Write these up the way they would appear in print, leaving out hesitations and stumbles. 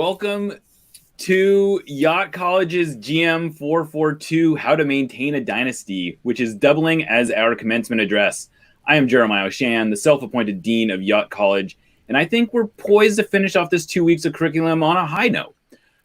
Welcome to Yacht College's GM 442, How to Maintain a Dynasty, which is doubling as our commencement address. I am Jeremiah O'Shan, the self-appointed Dean of Yacht College, and I think we're poised to finish off this 2 weeks of curriculum on a high note.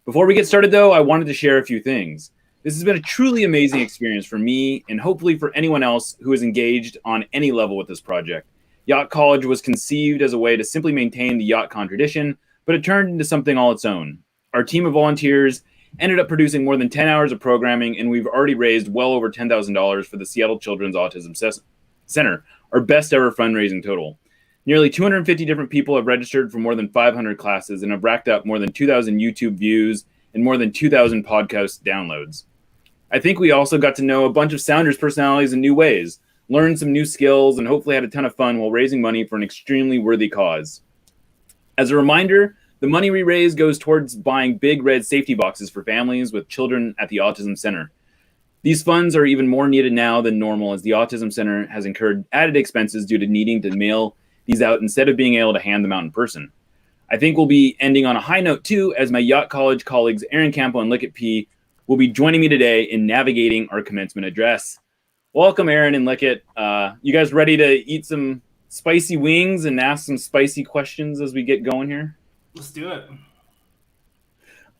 Before we get started, though, I wanted to share a few things. This has been a truly amazing experience for me and hopefully for anyone else who is engaged on any level with this project. Yacht College was conceived as a way to simply maintain the YachtCon tradition, but it turned into something all its own. Our team of volunteers ended up producing more than 10 hours of programming, and we've already raised well over $10,000 for the Seattle Children's Autism Center, our best ever fundraising total. Nearly 250 different people have registered for more than 500 classes and have racked up more than 2,000 YouTube views and more than 2,000 podcast downloads. I think we also got to know a bunch of Sounders personalities in new ways, learned some new skills, and hopefully had a ton of fun while raising money for an extremely worthy cause. As a reminder, the money we raise goes towards buying big red safety boxes for families with children at the Autism Center. These funds are even more needed now than normal, as the Autism Center has incurred added expenses due to needing to mail these out instead of being able to hand them out in person. I think we'll be ending on a high note too, as my Yacht College colleagues Aaron Campo and Lickett P will be joining me today in navigating our commencement address. Welcome, Aaron and Lickett. You guys ready to eat some spicy wings and ask some spicy questions as we get going here? Let's do it.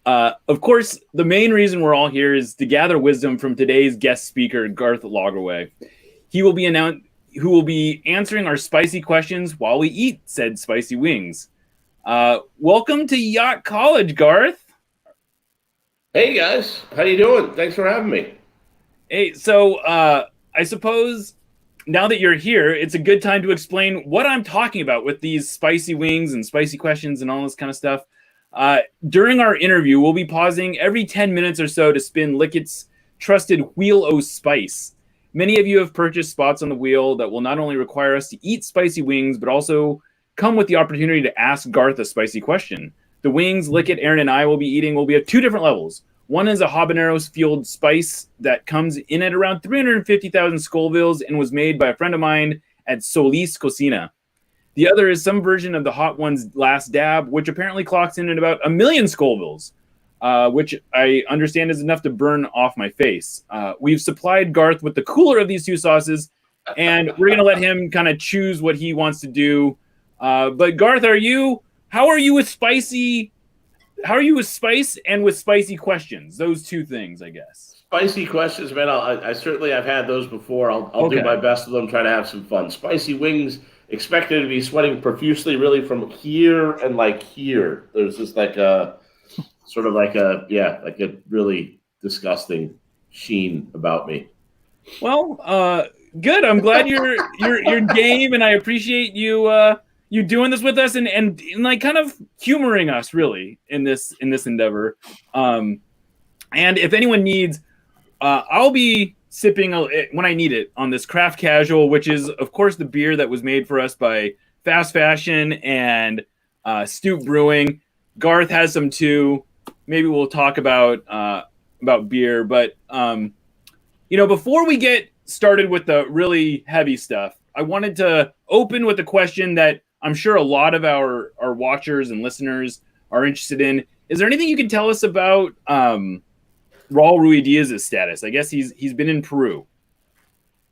Of course, the main reason we're all here is to gather wisdom from today's guest speaker, Garth Lagerwey. Who will be answering our spicy questions while we eat said spicy wings. Welcome to Yacht College, Garth. Hey guys, how you doing? Thanks for having me. Hey, so I suppose now that you're here, it's a good time to explain what I'm talking about with these spicy wings and spicy questions and all this kind of stuff. During our interview, we'll be pausing every 10 minutes or so to spin Lickett's trusted Wheel o' Spice. Many of you have purchased spots on the wheel that will not only require us to eat spicy wings, but also come with the opportunity to ask Garth a spicy question. The wings Lickett, Aaron, and I will be eating will be at two different levels. One is a habanero-fueled spice that comes in at around 350,000 Scovilles and was made by a friend of mine at Solis Cocina. The other is some version of the Hot One's Last Dab, which apparently clocks in at about 1 million Scovilles, which I understand is enough to burn off my face. We've supplied Garth with the cooler of these two sauces, and we're going to let him kind of choose what he wants to do. But Garth, how are you with spicy? How are you with spice and with spicy questions? Those two things, I guess. Spicy questions, man. I've had those before. I'll do my best with them. Try to have some fun. Spicy wings. Expected to be sweating profusely, really from here and like here. There's just like a sort of like a really disgusting sheen about me. Well, good. I'm glad you're game, and I appreciate you doing this with us and like kind of humoring us really in this endeavor. And if anyone needs, I'll be sipping when I need it on this Craft Casual, which is of course the beer that was made for us by Fast Fashion and Stoop Brewing. Garth has some too. Maybe we'll talk about beer, but before we get started with the really heavy stuff, I wanted to open with a question that I'm sure a lot of our watchers and listeners are interested in. Is there anything you can tell us about Raoul Ruidiaz's status? I guess he's been in Peru.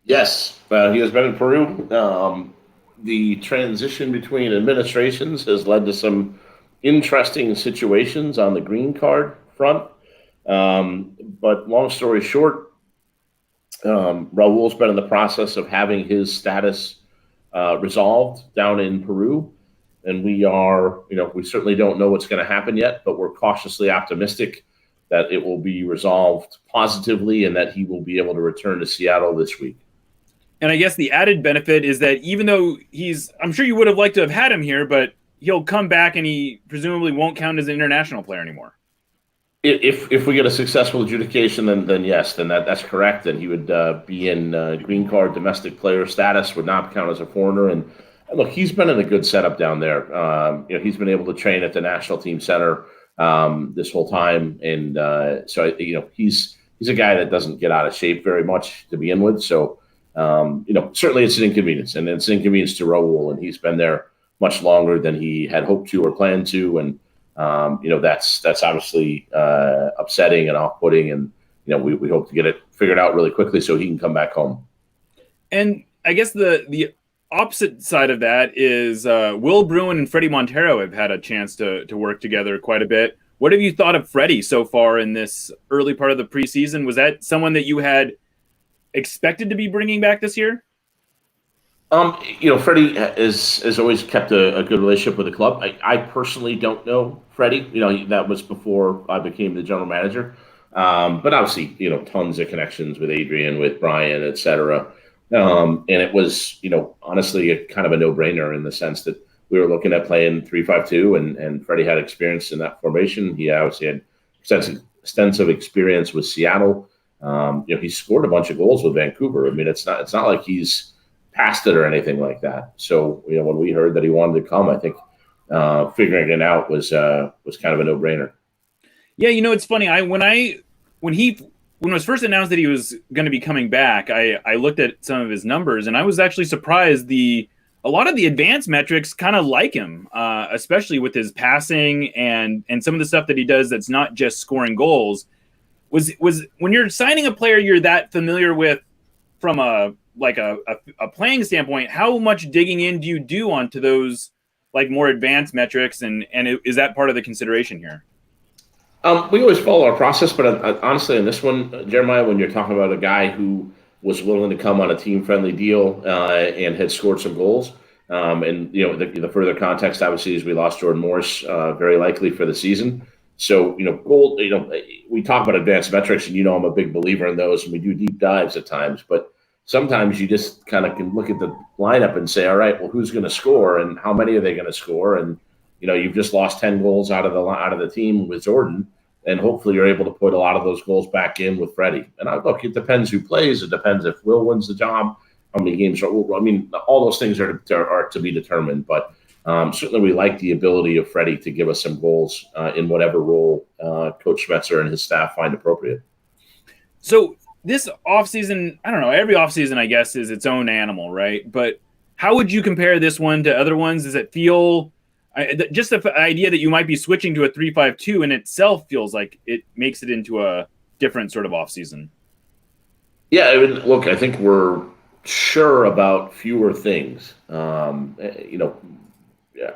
Yes, he has been in Peru. The transition between administrations has led to some interesting situations on the green card front. But long story short, Raoul's been in the process of having his status resolved down in Peru. And we certainly don't know what's going to happen yet, but we're cautiously optimistic that it will be resolved positively and that he will be able to return to Seattle this week. And I guess the added benefit is that even though I'm sure you would have liked to have had him here, but he'll come back and he presumably won't count as an international player anymore. If we get a successful adjudication, then yes, that's correct. And he would be in green card domestic player status, would not count as a foreigner. And look, he's been in a good setup down there. He's been able to train at the national team center this whole time. And so he's a guy that doesn't get out of shape very much to begin with. So, certainly it's an inconvenience, and it's an inconvenience to Raoul. And he's been there much longer than he had hoped to or planned to. And That's obviously upsetting and off-putting, and we hope to get it figured out really quickly so he can come back home. And I guess the opposite side of that is Will Bruin and Fredy Montero have had a chance to work together quite a bit. What have you thought of Fredy so far in this early part of the preseason? Was that someone that you had expected to be bringing back this year? Fredy has always kept a good relationship with the club. I personally don't know Fredy. That was before I became the general manager. But obviously, tons of connections with Adrian, with Brian, et cetera. And it was, honestly, a kind of a no-brainer in the sense that we were looking at playing 3-5-2, and Fredy had experience in that formation. He obviously had extensive experience with Seattle. He scored a bunch of goals with Vancouver. I mean, it's not like he's past it or anything like that. So, when we heard that he wanted to come, I think figuring it out was kind of a no-brainer. Yeah, it's funny. When it was first announced that he was going to be coming back, I looked at some of his numbers, and I was actually surprised. A lot of the advanced metrics kind of like him, especially with his passing and some of the stuff that he does that's not just scoring goals. Was when you're signing a player you're that familiar with from a playing standpoint, how much digging in do you do onto those more advanced metrics, and is that part of the consideration here? We always follow our process, but honestly, in this one, Jeremiah, when you're talking about a guy who was willing to come on a team-friendly deal and had scored some goals, and the further context obviously is we lost Jordan Morris very likely for the season. So gold. We talk about advanced metrics, and I'm a big believer in those, and we do deep dives at times, but sometimes you just kind of can look at the lineup and say, all right, well, who's going to score and how many are they going to score? And, you've just lost 10 goals out of the team with Jordan, and hopefully you're able to put a lot of those goals back in with Fredy. And look, it depends who plays. It depends if Will wins the job, how many games are. I mean, all those things are to be determined. But certainly we like the ability of Fredy to give us some goals in whatever role Coach Schmetzer and his staff find appropriate. So this offseason, I don't know, every offseason, I guess, is its own animal, right? But how would you compare this one to other ones? Does it feel just the idea that you might be switching to a 3-5-2 in itself feels like it makes it into a different sort of offseason? Yeah, look, I think we're sure about fewer things.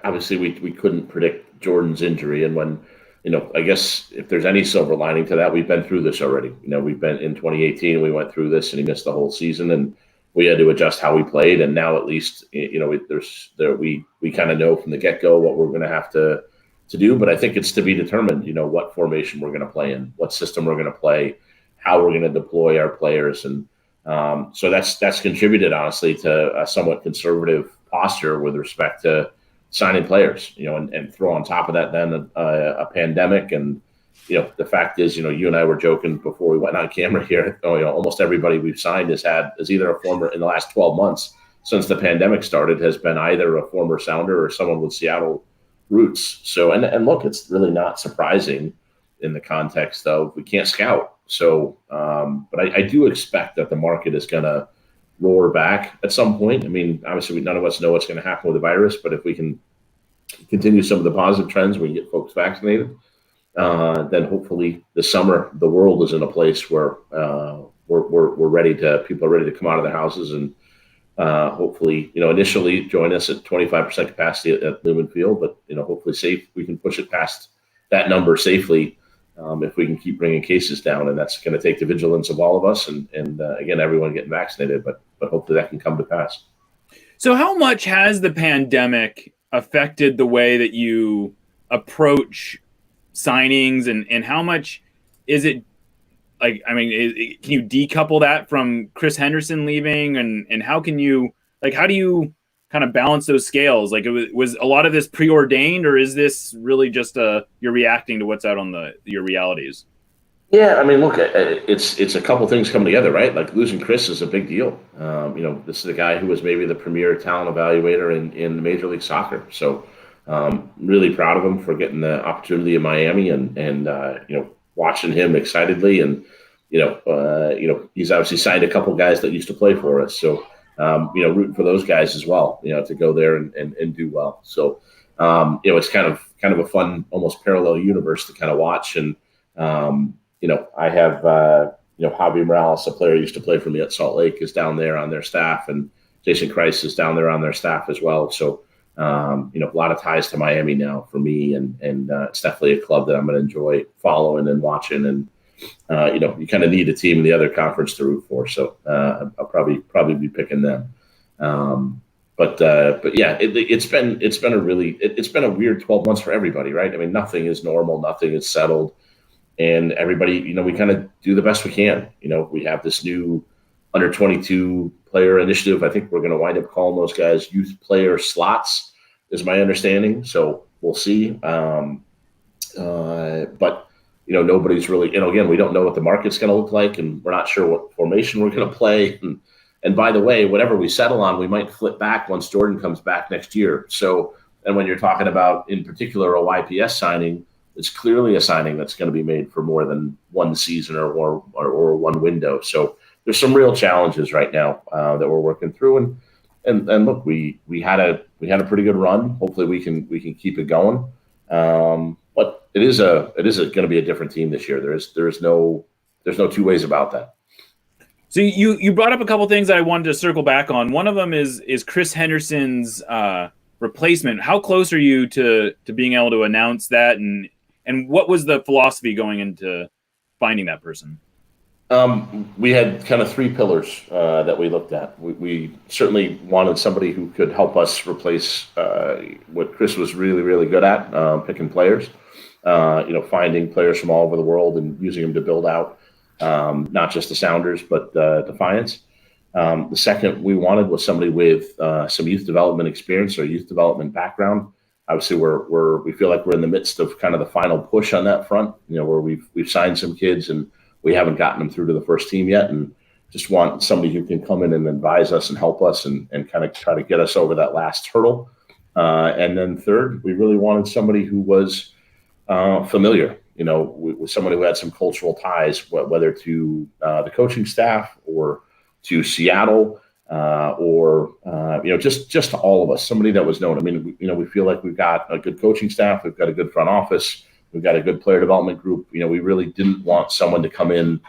Obviously we couldn't predict Jordan's injury, and when I guess if there's any silver lining to that, we've been through this already. We've been in 2018, we went through this, and he missed the whole season, and we had to adjust how we played. And now at least, we kind of know from the get-go what we're going to have to do. But I think it's to be determined, what formation we're going to play in, what system we're going to play, how we're going to deploy our players. And so that's contributed, honestly, to a somewhat conservative posture with respect to signing players, and throw on top of that then a pandemic. And, the fact is, you and I were joking before we went on camera here, almost everybody we've signed is either a former, in the last 12 months since the pandemic started, has been either a former Sounder or someone with Seattle roots. So, and look, it's really not surprising in the context of we can't scout. So, but I do expect that the market is going to roar back at some point. I mean, obviously none of us know what's going to happen with the virus, but if we can continue some of the positive trends, we can get folks vaccinated, then hopefully this summer the world is in a place where people are ready to come out of their houses and hopefully initially join us at 25% capacity at Lumen Field, but hopefully we can push it past that number safely if we can keep bringing cases down, and that's going to take the vigilance of all of us and again everyone getting vaccinated, but hopefully that can come to pass. So how much has the pandemic affected the way that you approach signings, and how much is it can you decouple that from Chris Henderson leaving, and how do you kind of balance those scales? Was a lot of this preordained, or is this really just you're reacting to what's out on your realities? Yeah, I mean, look, it's a couple things coming together, right? Like losing Chris is a big deal. This is a guy who was maybe the premier talent evaluator in Major League Soccer. So really proud of him for getting the opportunity in Miami and watching him excitedly. And, he's obviously signed a couple guys that used to play for us. So, rooting for those guys as well, to go there and do well. So, It's kind of a fun, almost parallel universe to kind of watch. And I have Javi Morales, a player who used to play for me at Salt Lake, is down there on their staff, and Jason Christ is down there on their staff as well. So a lot of ties to Miami now for me, and it's definitely a club that I'm going to enjoy following and watching. And you kind of need a team in the other conference to root for, so I'll probably be picking them. But yeah, it's been a weird 12 months for everybody, right? I mean, nothing is normal, nothing is settled, and everybody, we kind of do the best we can. We have this new under 22 player initiative. I think we're going to wind up calling those guys youth player slots, is my understanding. So we'll see. But nobody's really, again, we don't know what the market's going to look like, and we're not sure what formation we're going to play. And by the way, whatever we settle on, we might flip back once Jordan comes back next year. So, and when you're talking about, in particular, a YPS signing, it's clearly a signing that's going to be made for more than one season or one window. So there's some real challenges right now that we're working through. And look, we had a pretty good run. Hopefully we can keep it going. But it is going to be a different team this year. There's no two ways about that. So you brought up a couple things that I wanted to circle back on. One of them is Chris Henderson's replacement. How close are you to being able to announce that, and what was the philosophy going into finding that person? We had kind of three pillars that we looked at. We certainly wanted somebody who could help us replace what Chris was really, really good at, picking players, finding players from all over the world and using them to build out not just the Sounders, but Defiance. The second we wanted was somebody with some youth development experience or youth development background. Obviously, we feel like we're in the midst of kind of the final push on that front, where we've signed some kids and we haven't gotten them through to the first team yet, and just want somebody who can come in and advise us and help us and kind of try to get us over that last hurdle. And then third, we really wanted somebody who was familiar, with somebody who had some cultural ties, whether to the coaching staff or to Seattle, or just to all of us, somebody that was known. I mean, we feel like we've got a good coaching staff, we've got a good front office, we've got a good player development group. We really didn't want someone to come in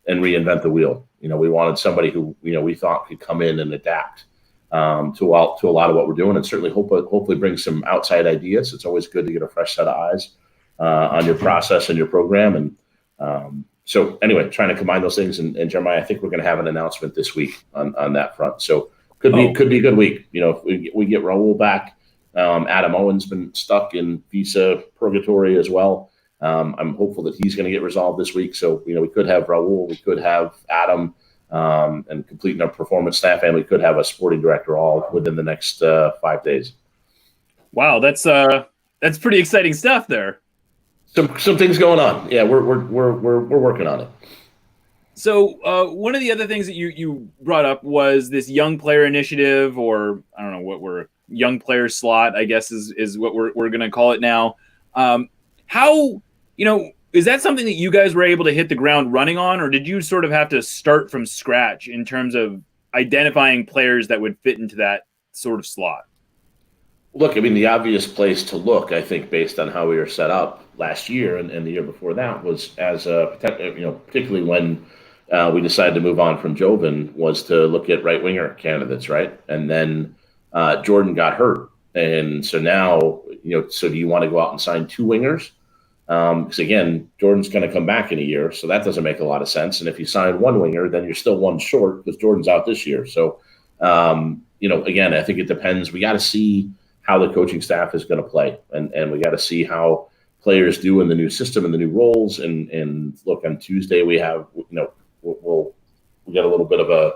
and reinvent the wheel. We wanted somebody who we thought could come in and adapt to a lot of what we're doing, and certainly hopefully bring some outside ideas. It's always good to get a fresh set of eyes on your process and your program. And so anyway, trying to combine those things. And Jeremiah, I think we're going to have an announcement this week on that front. So could be a good week. If we get Raoul back. Adam Owen's been stuck in visa purgatory as well. I'm hopeful that he's going to get resolved this week. So, we could have Raoul, we could have Adam, and completing our performance staff, and we could have a sporting director all within the next 5 days. Wow, that's pretty exciting stuff there. Some things going on. Yeah, we're working on it. So one of the other things that you brought up was this young player initiative, or I don't know what we're young player slot, I guess is what we're going to call it now. How, is that something that you guys were able to hit the ground running on, or did you sort of have to start from scratch in terms of identifying players that would fit into that sort of slot? Look, I mean, the obvious place to look, I think, based on how we were set up last year and the year before that, was as particularly when we decided to move on from Jovan, was to look at right winger candidates, right? And then Jordan got hurt, and so now, so do you want to go out and sign two wingers? Because again, Jordan's going to come back in a year, so that doesn't make a lot of sense. And if you sign one winger, then you're still one short because Jordan's out this year. So, again, I think it depends. We got to see how the coaching staff is going to play, and we got to see how players do in the new system and the new roles. And look, on Tuesday we have, we got a little bit of a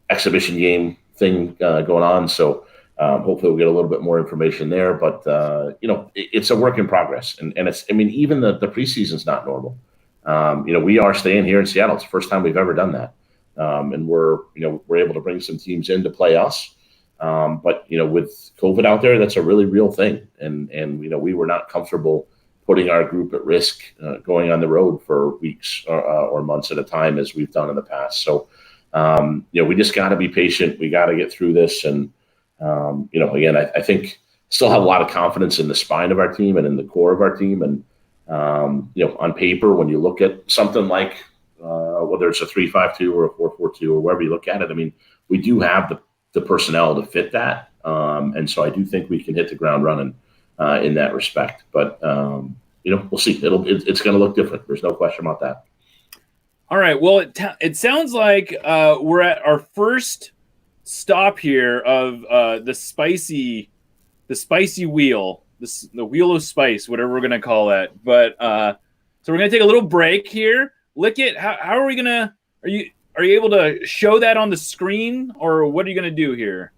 exhibition game thing going on. So hopefully we'll get a little bit more information there. But it's a work in progress, and it's, I mean, even the preseason's not normal. We are staying here in Seattle. It's the first time we've ever done that, and we're able to bring some teams in to play us. But with COVID out there, that's a really real thing, and we were not comfortable putting our group at risk going on the road for weeks or months at a time as we've done in the past. So we just got to be patient. We got to get through this, and again, I think still have a lot of confidence in the spine of our team and in the core of our team. And, on paper, when you look at something like whether it's a 3-5-2 or a 4-4-2 or wherever you look at it, I mean, we do have the personnel to fit that. And so I do think we can hit the ground running in that respect. But, we'll see. It's going to look different. There's no question about that. All right. Well, it sounds like we're at our first stop here of the spicy wheel, the wheel of spice, whatever we're gonna call it. But so we're gonna take a little break here. Lick it. How are we gonna? Are you able to show that on the screen, or what are you gonna do here?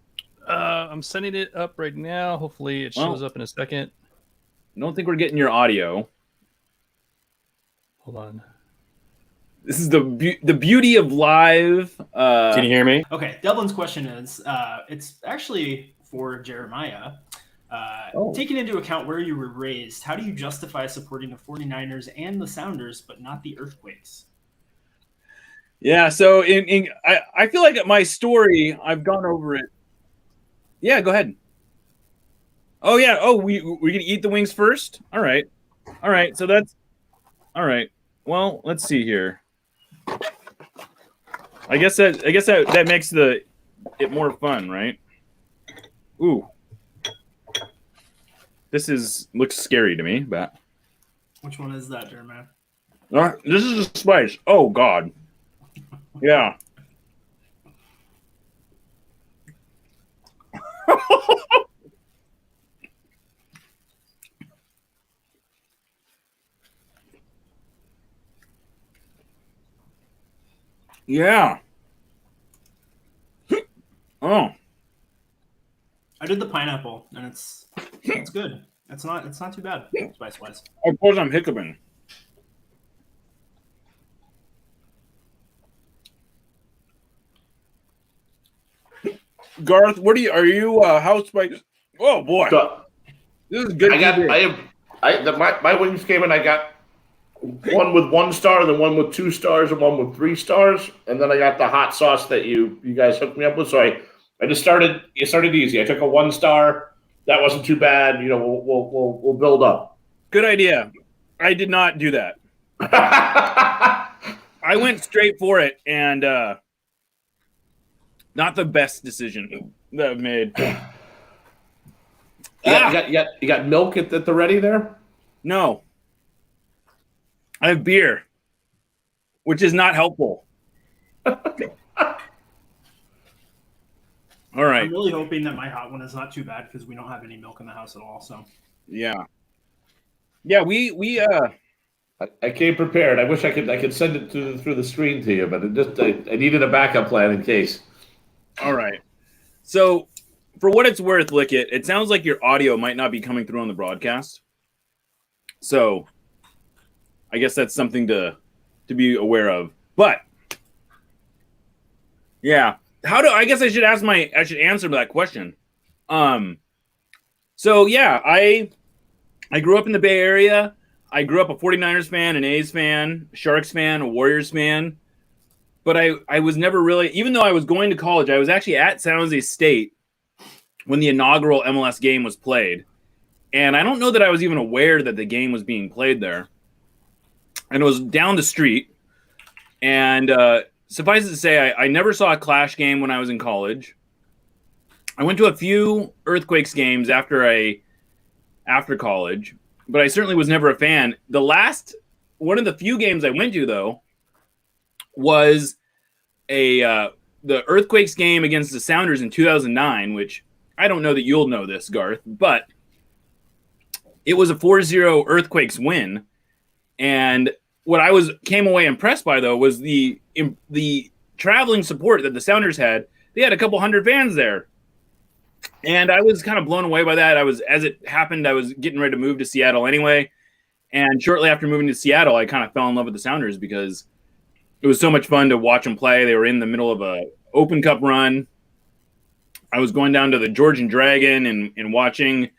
I'm sending it up right now. Hopefully, it shows up in a second. I don't think we're getting your audio. Hold on. This is the beauty of live. Can you hear me? Okay, Devlin's question is, it's actually for Jeremiah. Taking into account where you were raised, how do you justify supporting the 49ers and the Sounders, but not the Earthquakes? Yeah, so I feel like my story, I've gone over it. Yeah, go ahead. Oh, yeah. Oh, we're going to eat the wings first? All right. So that's all right. Well, let's see here. I guess that makes it more fun, right? Ooh. This looks scary to me, but Which one is that, Jeremiah? this is a spice. Oh God. Yeah. Yeah. Oh. I did the pineapple, and it's good. It's not too bad spice wise. Of course, I'm hiccuping. Garth, what are you house spice? Oh boy, So, this is good. My wings came in. I got one with 1 star, then one with 2 stars, and one with 3 stars, and then I got the hot sauce that you guys hooked me up with. So I just started. It started easy. I took a 1 star. That wasn't too bad. We'll build up. Good idea. I did not do that. I went straight for it, and not the best decision that I've made. You got milk at the ready there? No. I have beer, which is not helpful. All right. I'm really hoping that my hot one is not too bad because we don't have any milk in the house at all. So Yeah, we I came prepared. I wish I could send it through the screen to you, but I needed a backup plan in case. All right. So, for what it's worth, Lick it sounds like your audio might not be coming through on the broadcast. So, I guess that's something to be aware of. But yeah, I guess I should answer that question. So yeah, I grew up in the Bay Area. I grew up a 49ers fan, an A's fan, Sharks fan, a Warriors fan. But I was never really, even though I was going to college, I was actually at San Jose State when the inaugural MLS game was played. And I don't know that I was even aware that the game was being played there. And it was down the street. And suffice it to say, I never saw a Clash game when I was in college. I went to a few Earthquakes games after college, but I certainly was never a fan. One of the few games I went to, though, was the Earthquakes game against the Sounders in 2009, which I don't know that you'll know this, Garth, but it was a 4-0 Earthquakes win. And what I came away impressed by, though, was the traveling support that the Sounders had. They had a couple hundred fans there. And I was kind of blown away by that. As it happened, I was getting ready to move to Seattle anyway. And shortly after moving to Seattle, I kind of fell in love with the Sounders because it was so much fun to watch them play. They were in the middle of a Open Cup run. I was going down to the Georgian Dragon and watching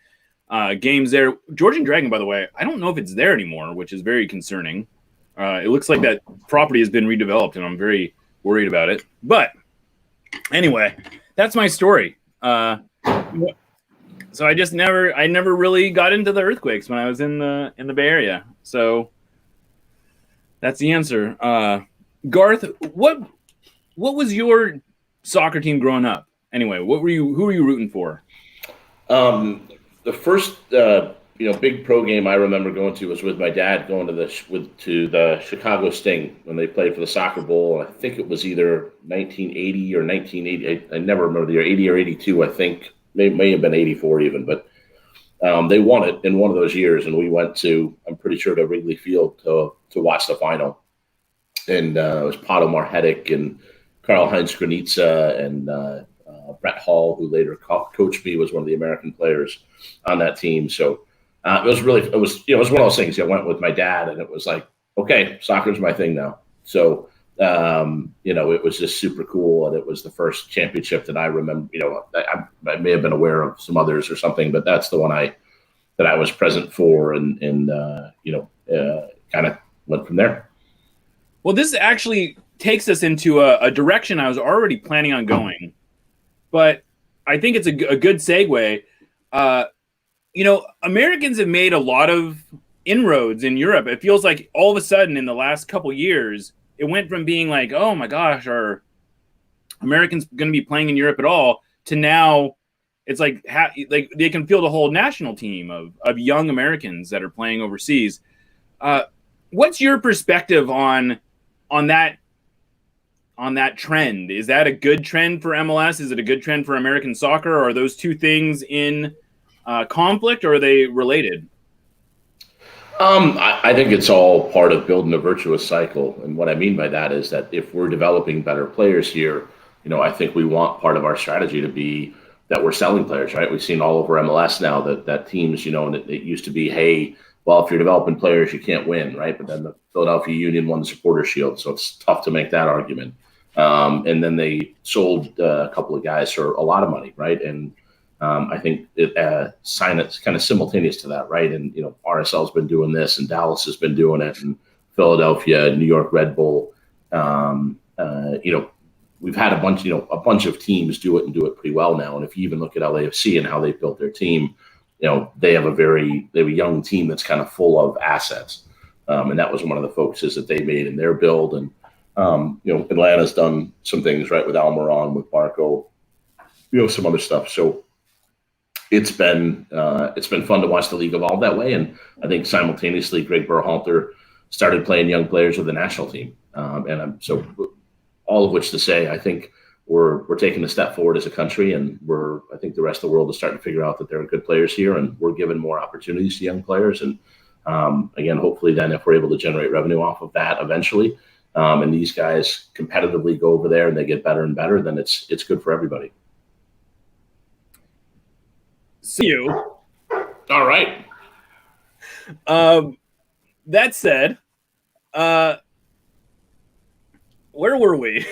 games there. Georgian Dragon, by the way, I don't know if it's there anymore, which is very concerning. It looks like that property has been redeveloped, and I'm very worried about it. But anyway, that's my story. So I never really got into the earthquakes when I was in the Bay Area. So that's the answer. Garth, what was your soccer team growing up? Anyway, who were you rooting for? The first big pro game I remember going to was with my dad, going to the Chicago Sting when they played for the Soccer Bowl. I think it was either 1980 or 1980. I never remember the year, 80 or 82. I think may have been 84 even, but they won it in one of those years, and we went to, I'm pretty sure, to Wrigley Field to watch the final. And it was Pato Marhetic and Karl-Heinz Granitza and Brett Hall, who later coached me, was one of the American players on that team. So it was one of those things. I went with my dad, and it was like, okay, soccer's my thing now. So it was just super cool, and it was the first championship that I remember. I may have been aware of some others or something, but that's the one that I was present for, and kind of went from there. Well, this actually takes us into a direction I was already planning on going, but I think it's a good segue. Americans have made a lot of inroads in Europe. It feels like all of a sudden in the last couple years, it went from being like, oh my gosh, are Americans going to be playing in Europe at all, to now it's like they can field a whole national team of young Americans that are playing overseas. What's your perspective on that trend? Is that a good trend for MLS? Is it a good trend for American soccer? Or are those two things in conflict, or are they related? I think it's all part of building a virtuous cycle. And what I mean by that is that if we're developing better players here, I think we want part of our strategy to be that we're selling players, right? We've seen all over MLS now that teams, and it used to be, hey, well, if you're developing players, you can't win, right? But then the Philadelphia Union won the Supporter Shield, so it's tough to make that argument. And then they sold a couple of guys for a lot of money, right? And I think it's kind of simultaneous to that, right? And RSL's been doing this, and Dallas has been doing it, and Philadelphia, New York Red Bull. We've had a bunch of teams do it and do it pretty well now. And if you even look at LAFC and how they built their team, they have a young team that's kind of full of assets, and that was one of the focuses that they made in their build. And Atlanta's done some things right with Almiron, with Barco, some other stuff. So it's been fun to watch the league evolve that way. And I think simultaneously, Greg Berhalter started playing young players with the national team, all of which to say, I think we're taking a step forward as a country, and I think the rest of the world is starting to figure out that there are good players here, and we're giving more opportunities to young players. And again, hopefully then if we're able to generate revenue off of that eventually, and these guys competitively go over there and they get better and better, then it's good for everybody. See you. All right. That said, where were we?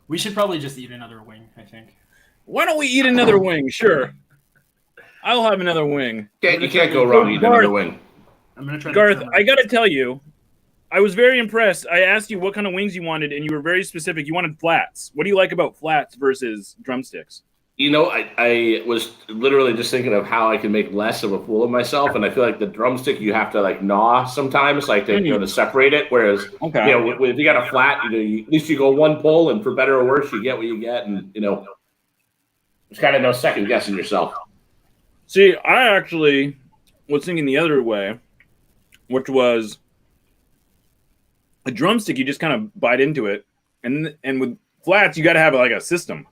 We should probably just eat another wing, I think. Why don't we eat another wing? Sure. I'll have another wing. You can't go wrong eating another wing. I'm going to try Garth, I got to tell you, I was very impressed. I asked you what kind of wings you wanted, and you were very specific. You wanted flats. What do you like about flats versus drumsticks? I was literally just thinking of how I can make less of a fool of myself, and I feel like the drumstick you have to gnaw sometimes, to separate it. Whereas, if you got a flat, at least you go one pull, and for better or worse, you get what you get, and there's kind of no second guessing yourself. See, I actually was thinking the other way, which was a drumstick. You just kind of bite into it, and with flats, you got to have a system.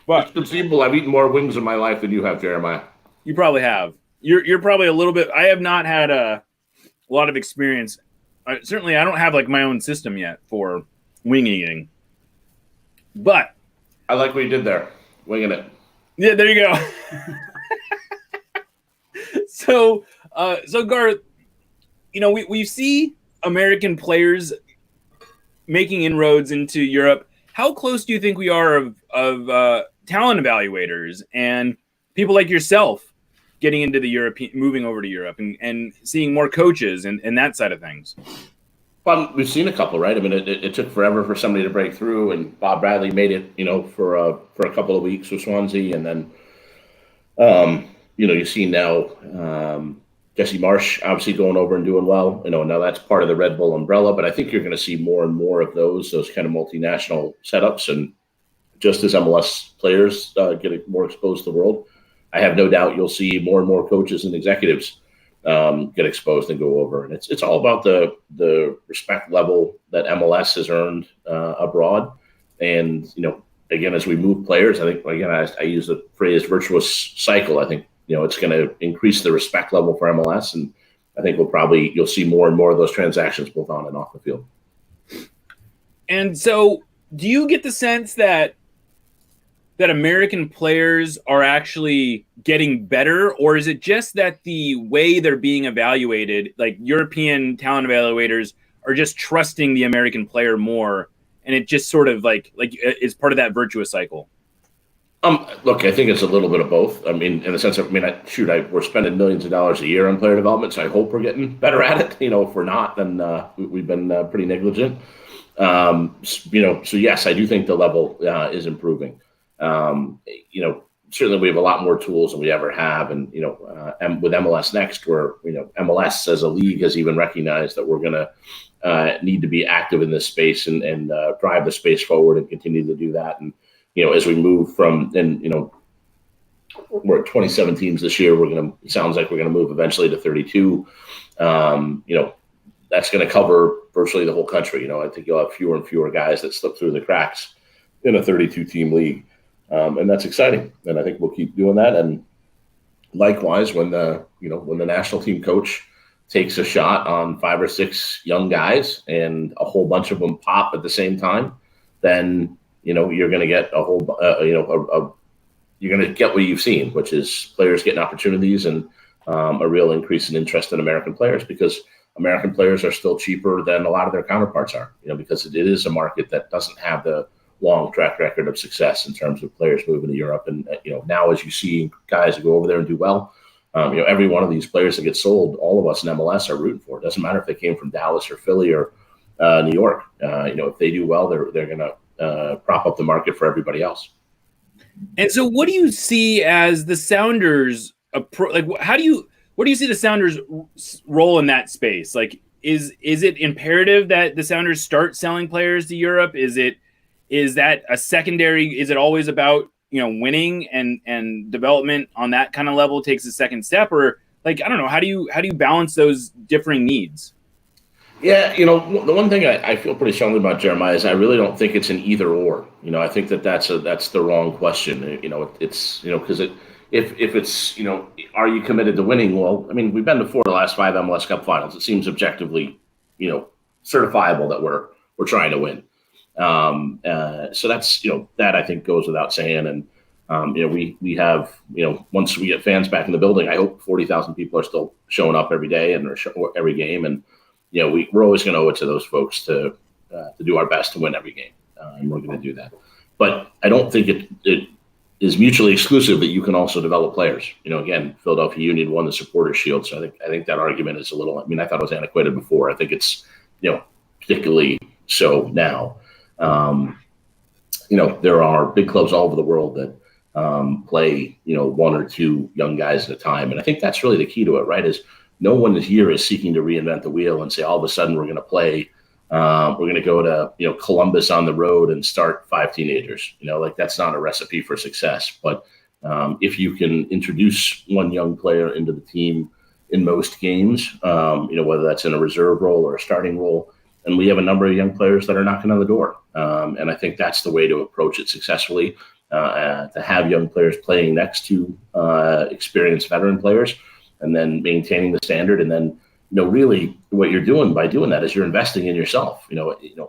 But it's conceivable I've eaten more wings in my life than you have, Jeremiah. You probably have. You're probably a little bit. I have not had a lot of experience. Certainly, I don't have my own system yet for wing eating. But I like what you did there, winging it. Yeah, there you go. So Garth, we see American players making inroads into Europe. How close do you think we are of talent evaluators and people like yourself getting into the moving over to Europe and seeing more coaches and that side of things? Well, we've seen a couple, right? I mean, it took forever for somebody to break through, and Bob Bradley made it, for a couple of weeks with Swansea, and then, you see now Jesse Marsh obviously going over and doing well. Now that's part of the Red Bull umbrella, but I think you're going to see more and more of those kind of multinational setups, and just as MLS players get more exposed to the world, I have no doubt you'll see more and more coaches and executives get exposed and go over. And it's all about the respect level that MLS has earned abroad. And, again, as we move players, I think, again, I use the phrase virtuous cycle. I think, it's going to increase the respect level for MLS. And I think you'll see more and more of those transactions both on and off the field. And so do you get the sense that American players are actually getting better, or is it just that the way they're being evaluated, like European talent evaluators are just trusting the American player more, and it just sort of like is part of that virtuous cycle? Look, I think it's a little bit of both. I mean, in the sense of, we're spending millions of dollars a year on player development, so I hope we're getting better at it. If we're not, then we've been pretty negligent. So yes, I do think the level is improving. Certainly we have a lot more tools than we ever have. And, and with MLS Next, where, MLS as a league has even recognized that we're going to need to be active in this space and drive the space forward and continue to do that. And, as we move from, and, we're at 27 teams this year, it sounds like we're going to move eventually to 32. That's going to cover virtually the whole country. I think you'll have fewer and fewer guys that slip through the cracks in a 32 team league. And that's exciting. And I think we'll keep doing that. And likewise, when the national team coach takes a shot on 5 or 6 young guys and a whole bunch of them pop at the same time, then, you're going to get a whole, you're going to get what you've seen, which is players getting opportunities and a real increase in interest in American players, because American players are still cheaper than a lot of their counterparts are, because it is a market that doesn't have the long track record of success in terms of players moving to Europe. And, now as you see guys go over there and do well, every one of these players that gets sold, all of us in MLS are rooting for. It doesn't matter if they came from Dallas or Philly or New York. If they do well, they're going to prop up the market for everybody else. And so what do you see as the Sounders what do you see the Sounders role in that space? Like, is it imperative that the Sounders start selling players to Europe? Is that a secondary? Is it always about, winning and development on that kind of level takes a second step? Or I don't know, how do you balance those differing needs? Yeah, the one thing I feel pretty strongly about, Jeremiah, is I really don't think it's an either or. I think that's the wrong question. It's because if it's are you committed to winning? Well, we've been to 4 of the last 5 MLS Cup finals. It seems objectively certifiable that we're trying to win. So that's that I think goes without saying. And we have once we get fans back in the building, I hope 40,000 people are still showing up every day and every game. And we're always going to owe it to those folks to do our best to win every game, and we're going to do that. But I don't think it is mutually exclusive that you can also develop players. Again, Philadelphia Union won the Supporters Shield, so I think that argument is a little. I thought it was antiquated before. I think it's particularly so now. There are big clubs all over the world that play 1 or 2 young guys at a time, and I think that's really the key to it. Right? Is no one here is seeking to reinvent the wheel and say all of a sudden we're going to play. We're going to go to Columbus on the road and start 5 teenagers. That's not a recipe for success. But if you can introduce one young player into the team in most games, whether that's in a reserve role or a starting role, and we have a number of young players that are knocking on the door. And I think that's the way to approach it successfully. To have young players playing next to experienced veteran players, and then maintaining the standard, and then really what you're doing by doing that is you're investing in yourself.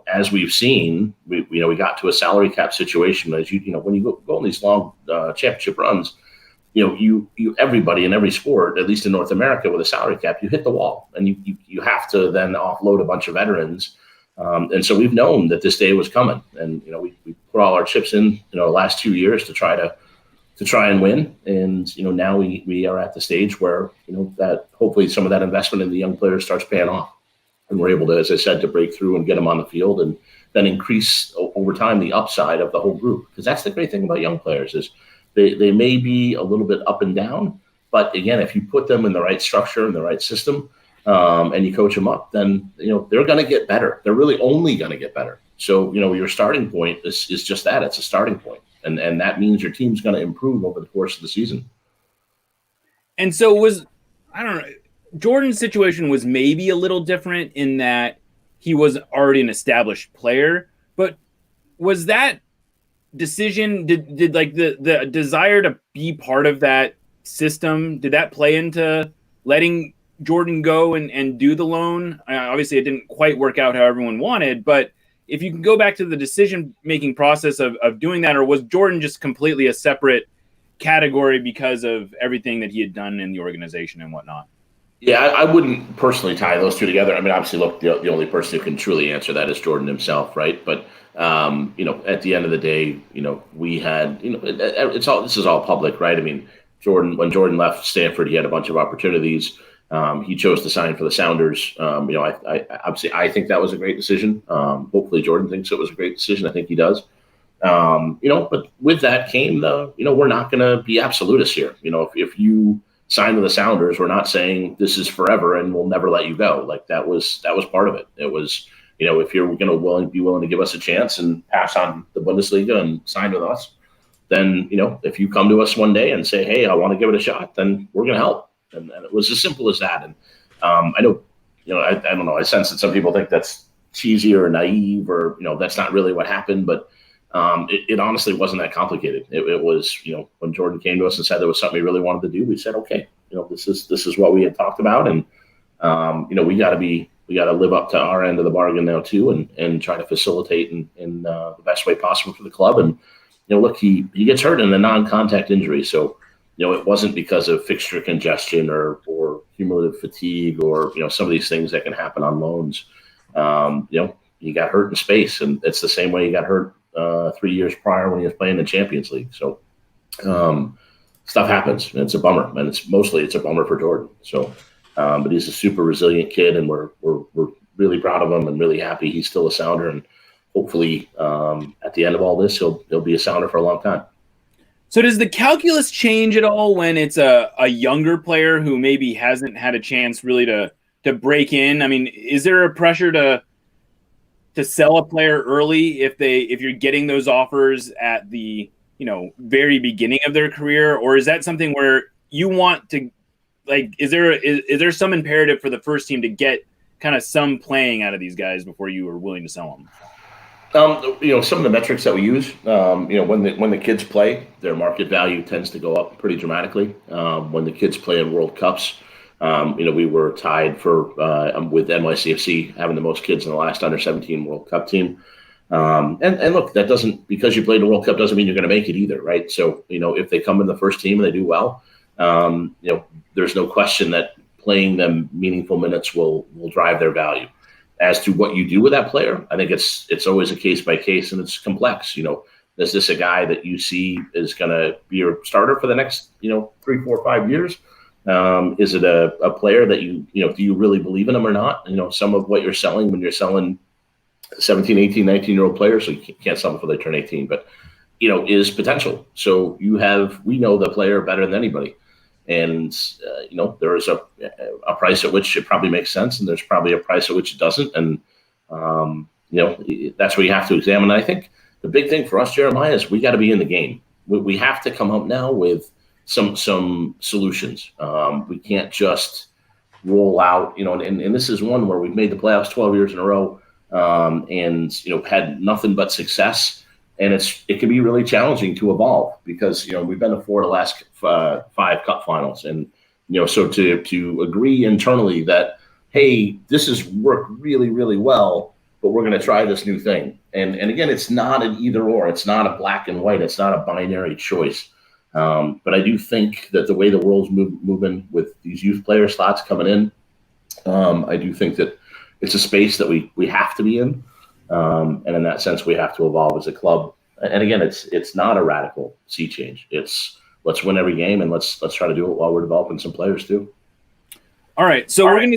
As we've seen, we got to a salary cap situation. As when you go on these long championship runs, everybody in every sport, at least in North America, with a salary cap, you hit the wall, and you have to then offload a bunch of veterans. And so we've known that this day was coming, and we put all our chips in the last 2 years to try and win. And, now we are at the stage where, that hopefully some of that investment in the young players starts paying off. and we're able to, as I said, to break through and get them on the field and then increase over time the upside of the whole group. Because that's the great thing about young players is they may be a little bit up and down, but again, if you put them in the right structure and the right system, and you coach them up, then they're going to get better. They're really only going to get better. So your starting point is just that. It's a starting point, and that means your team's going to improve over the course of the season. And so I don't know, Jordan's situation was maybe a little different in that he was already an established player, but was that decision, did like the desire to be part of that system, did that play into letting Jordan go and do the loan? Obviously it didn't quite work out how everyone wanted, but if you can go back to the decision-making process of doing that, or was Jordan just completely a separate category because of everything that he had done in the organization and whatnot? Yeah, I wouldn't personally tie those two together. I mean, obviously, look, the only person who can truly answer that is Jordan himself, right? But at the end of the day, we had, this is all public, right? I mean, when Jordan left Stanford, he had a bunch of opportunities. He chose to sign for the Sounders. I think that was a great decision. Hopefully, Jordan thinks it was a great decision. I think he does. But with that came we're not going to be absolutists here. If you sign with the Sounders, we're not saying this is forever and we'll never let you go. Like that was part of it. It was, if you're going to be willing to give us a chance and pass on the Bundesliga and sign with us, then, if you come to us one day and say, hey, I want to give it a shot, then we're going to help. And it was as simple as that. And I know, I don't know, I sense that some people think that's cheesy or naive or, that's not really what happened, but it honestly wasn't that complicated. It was, when Jordan came to us and said there was something he really wanted to do, we said, okay, this is what we had talked about. And, we got to live up to our end of the bargain now too, and try to facilitate in the best way possible for the club. And, look, he gets hurt in a non-contact injury. So, it wasn't because of fixture congestion or cumulative fatigue or, some of these things that can happen on loans. He got hurt in space, and it's the same way he got hurt 3 years prior when he was playing in the Champions League. So stuff happens, and it's a bummer, and it's a bummer for Jordan. So, but he's a super resilient kid, and we're really proud of him and really happy he's still a Sounder, and hopefully at the end of all this, he'll be a Sounder for a long time. So does the calculus change at all when it's a younger player who maybe hasn't had a chance really to break in? I mean, is there a pressure to sell a player early if you're getting those offers at the very beginning of their career, or is that something where you want to, like, is there some imperative for the first team to get kind of some playing out of these guys before you are willing to sell them? Some of the metrics that we use, when the kids play, their market value tends to go up pretty dramatically. When the kids play in World Cups, we were tied with NYCFC having the most kids in the last under-17 World Cup team. And look, that doesn't, because you played the World Cup doesn't mean you're going to make it either, right? So, if they come in the first team and they do well, there's no question that playing them meaningful minutes will drive their value. As to what you do with that player, I think it's always a case by case, and it's complex. Is this a guy that you see is going to be your starter for the next 3, 4, 5 years? Is it a player that do you really believe in him or not? Some of what you're selling when you're selling 17, 18, 19-year-old players, so you can't sell them before they turn 18, but is potential. So we know the player better than anybody. And, there is a price at which it probably makes sense, and there's probably a price at which it doesn't. And, that's where you have to examine. I think the big thing for us, Jeremiah, is we got to be in the game. We have to come up now with some solutions. We can't just roll out, and this is one where we've made the playoffs 12 years in a row, and, had nothing but success. And it can be really challenging to evolve because, we've been to 4 of the last 5 cup finals. And, so to agree internally that, hey, this has worked really, really well, but we're going to try this new thing. And again, it's not an either or. It's not a black and white. It's not a binary choice. But I do think that the way the world's moving with these youth player slots coming in, I do think that it's a space that we have to be in. And in that sense, we have to evolve as a club. And again, it's not a radical sea change. It's let's win every game, and let's try to do it while we're developing some players too. All right, so we're gonna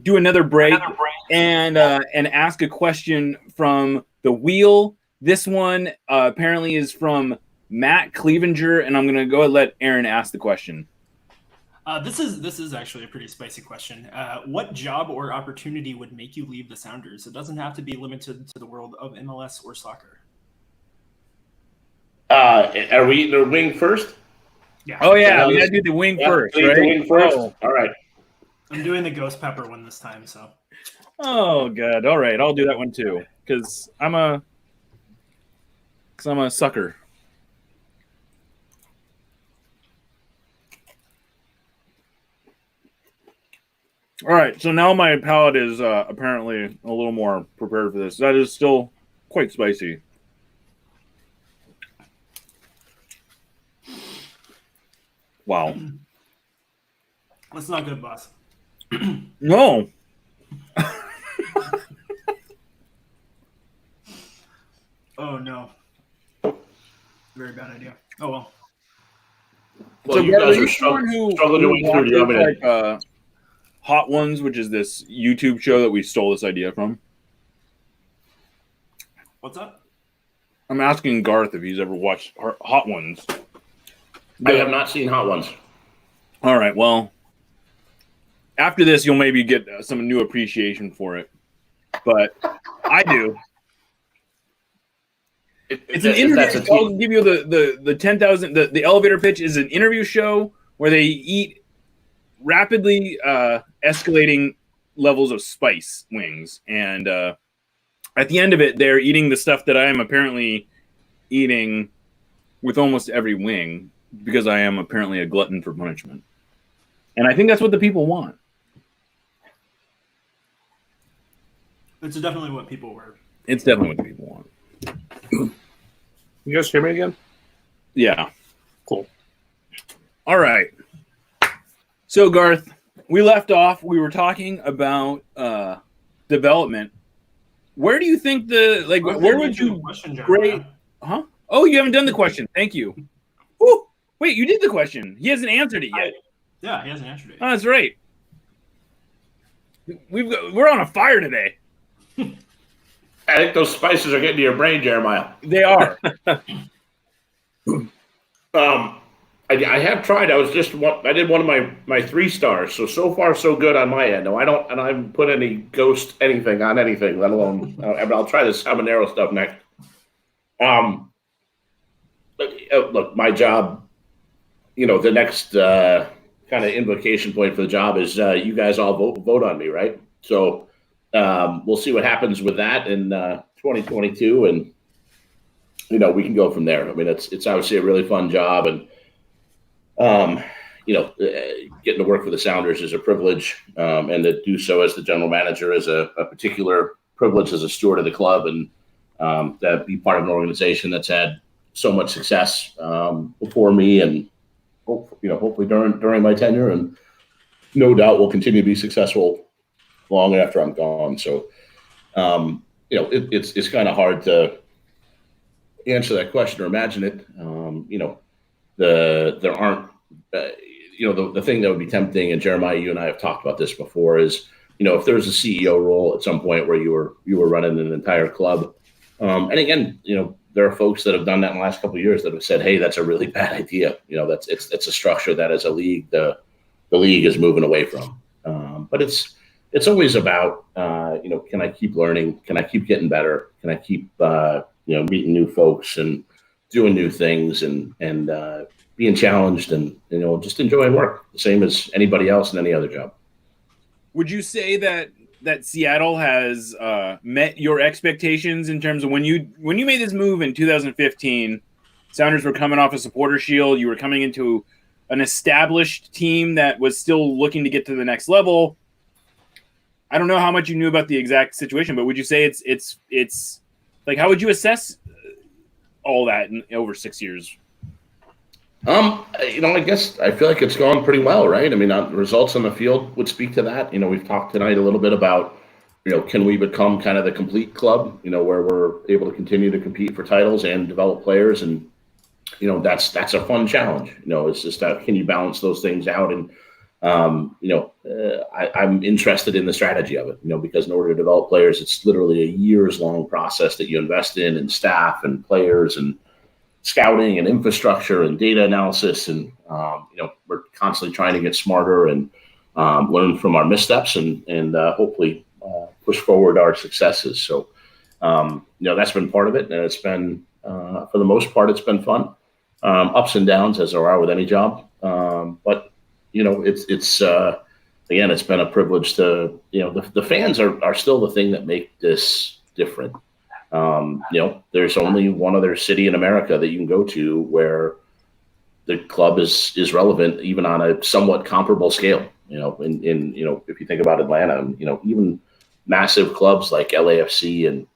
do another break and ask a question from the wheel. This one apparently is from Matt Clevenger, and I'm going to go and let Aaron ask the question. This is actually a pretty spicy question. What job or opportunity would make you leave the Sounders? It doesn't have to be limited to the world of MLS or soccer. Are we eating the wing first? Yeah. Oh yeah, we gotta do the wing first, right? The wing first. Oh. All right. I'm doing the ghost pepper one this time, so. Oh good. All right, I'll do that one too, because I'm a sucker. All right, so now my palate is apparently a little more prepared for this. That is still quite spicy. Wow. That's not good, boss. No. Oh, no. Very bad idea. Oh, well. Well, So you guys are are you someone struggling to wing through. Do you want me to? like Hot Ones, which is this YouTube show that we stole this idea from? What's up? I'm asking Garth if he's ever watched Hot Ones. I have not seen Hot Ones. All right, well, after this, you'll maybe get some new appreciation for it. But I do. It's an interview. I'll give you the 10,000. The elevator pitch is an interview show where they eat rapidly escalating levels of spice wings, and at the end of it, they're eating the stuff that I am apparently eating with almost every wing, because I am apparently a glutton for punishment. And I think that's what the people want. It's definitely what people were. It's definitely what the people want. You guys hear me again? Yeah. Cool. All right. So, Garth, we left off. We were talking about development. Where do you think where would you grade? Huh? Oh, you haven't done the question. Thank you. Woo! Wait, you did the question. He hasn't answered it yet. Yeah, he hasn't answered it. Oh, that's right. We're on a fire today. I think those spices are getting to your brain, Jeremiah. They are. I have tried. I did one of my 3 stars. So far so good on my end. No, I haven't put any ghost anything on anything, let alone. I'll try this habanero stuff next. Look, my job. The next kind of invocation point for the job is you guys all vote on me, right? So we'll see what happens with that in 2022, and we can go from there. I mean, it's obviously a really fun job, and getting to work for the Sounders is a privilege, and to do so as the general manager is a particular privilege as a steward of the club, and to be part of an organization that's had so much success before me, and hopefully during my tenure, and no doubt will continue to be successful long after I'm gone. So, it's kind of hard to answer that question or imagine it. There aren't, the thing that would be tempting, and Jeremiah, you and I have talked about this before, is, if there's a CEO role at some point where you were running an entire club, and again, there are folks that have done that in the last couple of years that have said, "Hey, that's a really bad idea." It's a structure that as a league, the league is moving away from. But it's always about, can I keep learning? Can I keep getting better? Can I keep, meeting new folks and doing new things and being challenged and, just enjoying work the same as anybody else in any other job. Would you say that Seattle has met your expectations in terms of when you made this move in 2015? Sounders were coming off a supporter shield. You were coming into an established team that was still looking to get to the next level. I don't know how much you knew about the exact situation, but would you say it's like, how would you assess all that in over 6 years? I guess I feel like it's gone pretty well, right? I mean, results on the field would speak to that. We've talked tonight a little bit about, can we become kind of the complete club, where we're able to continue to compete for titles and develop players. And, that's a fun challenge. It's just can you balance those things out? And, I'm interested in the strategy of it, because in order to develop players, it's literally a years long process that you invest in, and staff and players and scouting and infrastructure and data analysis. And, we're constantly trying to get smarter and learn from our missteps and hopefully push forward our successes. So, that's been part of it. And it's been, for the most part, it's been fun. Ups and downs, as there are with any job. But it's again, it's been a privilege to, the fans are still the thing that make this different. There's only one other city in America that you can go to where the club is relevant, even on a somewhat comparable scale. If you think about Atlanta, even massive clubs like LAFC and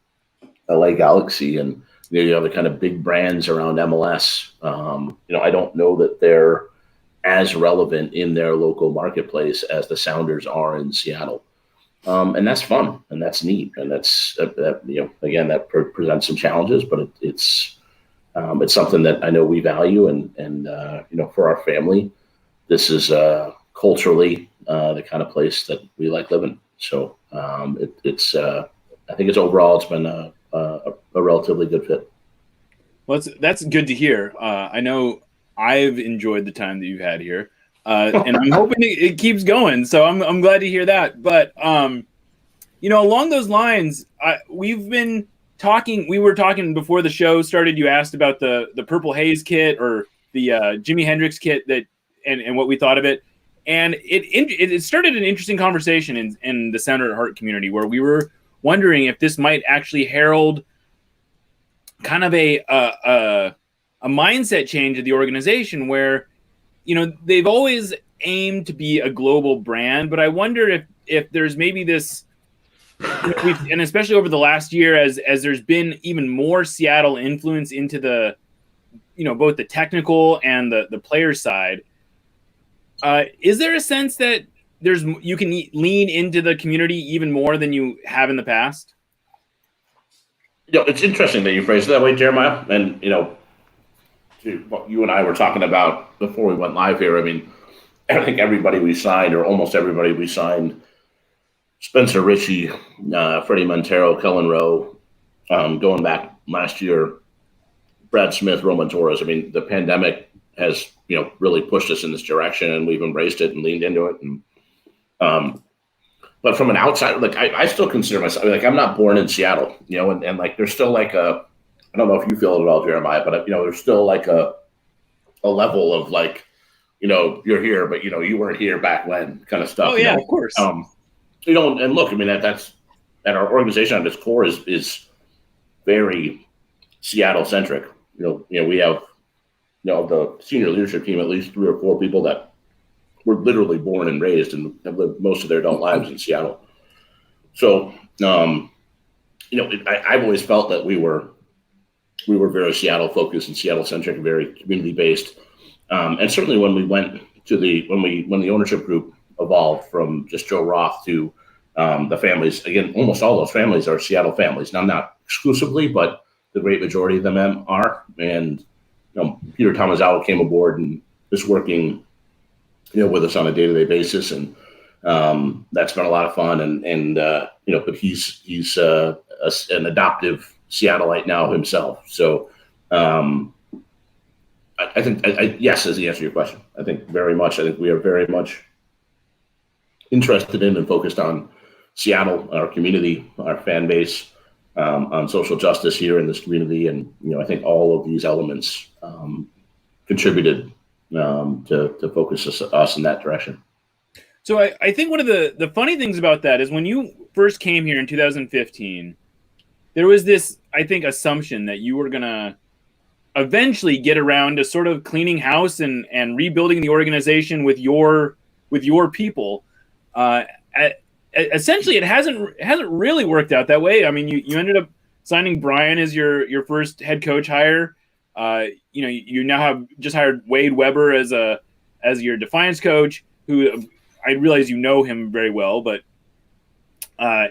LA Galaxy, and you have the kind of big brands around MLS. I don't know that they're as relevant in their local marketplace as the Sounders are in Seattle. And that's fun and that's neat. And that's, again, that presents some challenges, but it's something that I know we value. And for our family, this is culturally the kind of place that we like living. So I think it's been a relatively good fit. Well, that's good to hear. I know I've enjoyed the time that you've had here, and I'm hoping it keeps going. So I'm glad to hear that. But along those lines, we've been talking. We were talking before the show started. You asked about the Purple Haze kit or the Jimi Hendrix kit and what we thought of it, and it started an interesting conversation in the Sounder at Heart community where we were wondering if this might actually herald kind of a mindset change of the organization where, they've always aimed to be a global brand, but I wonder if there's maybe this, and especially over the last year, as there's been even more Seattle influence into the, both the technical and the player side. Is there a sense that you can lean into the community even more than you have in the past? It's interesting that you phrased it that way, Jeremiah. And, what you and I were talking about before we went live here, I think everybody we signed, or almost everybody we signed, Spencer Ritchie, Fredy Montero, Kellen Rowe, going back last year, Brad Smith, Roman Torres. The pandemic has, really pushed us in this direction, and we've embraced it and leaned into it. And, but from an outside, I still consider myself, I'm not born in Seattle, and there's still I don't know if you feel it at all, Jeremiah, but there's still a level of you're here, but you weren't here back when kind of stuff. Oh yeah, of course. And look, that's at our organization at its core is very Seattle centric. We have the senior leadership team, at least 3 or 4 people that were literally born and raised and have lived most of their adult lives in Seattle. So, I've always felt that we were very Seattle focused and Seattle centric, very community based. And certainly when we went to when the ownership group evolved from just Joe Roth to the families, again, almost all those families are Seattle families. Now, not exclusively, but the great majority of them are. And Peter Tomazawa came aboard and is working with us on a day-to-day basis, and that's been a lot of fun. And but he's an adoptive Seattleite now himself. So I think yes is the answer to your question. I think very much. I think we are very much interested in and focused on Seattle, our community, our fan base, on social justice here in this community, and I think all of these elements contributed to focus us in that direction. So I think one of the funny things about that is when you first came here in 2015, there was this, I think, assumption that you were going to eventually get around to sort of cleaning house and rebuilding the organization with your people. Essentially, it hasn't really worked out that way. You ended up signing Brian as your first head coach hire. You now have just hired Wade Weber as your Defiance coach, who I realize you know him very well, but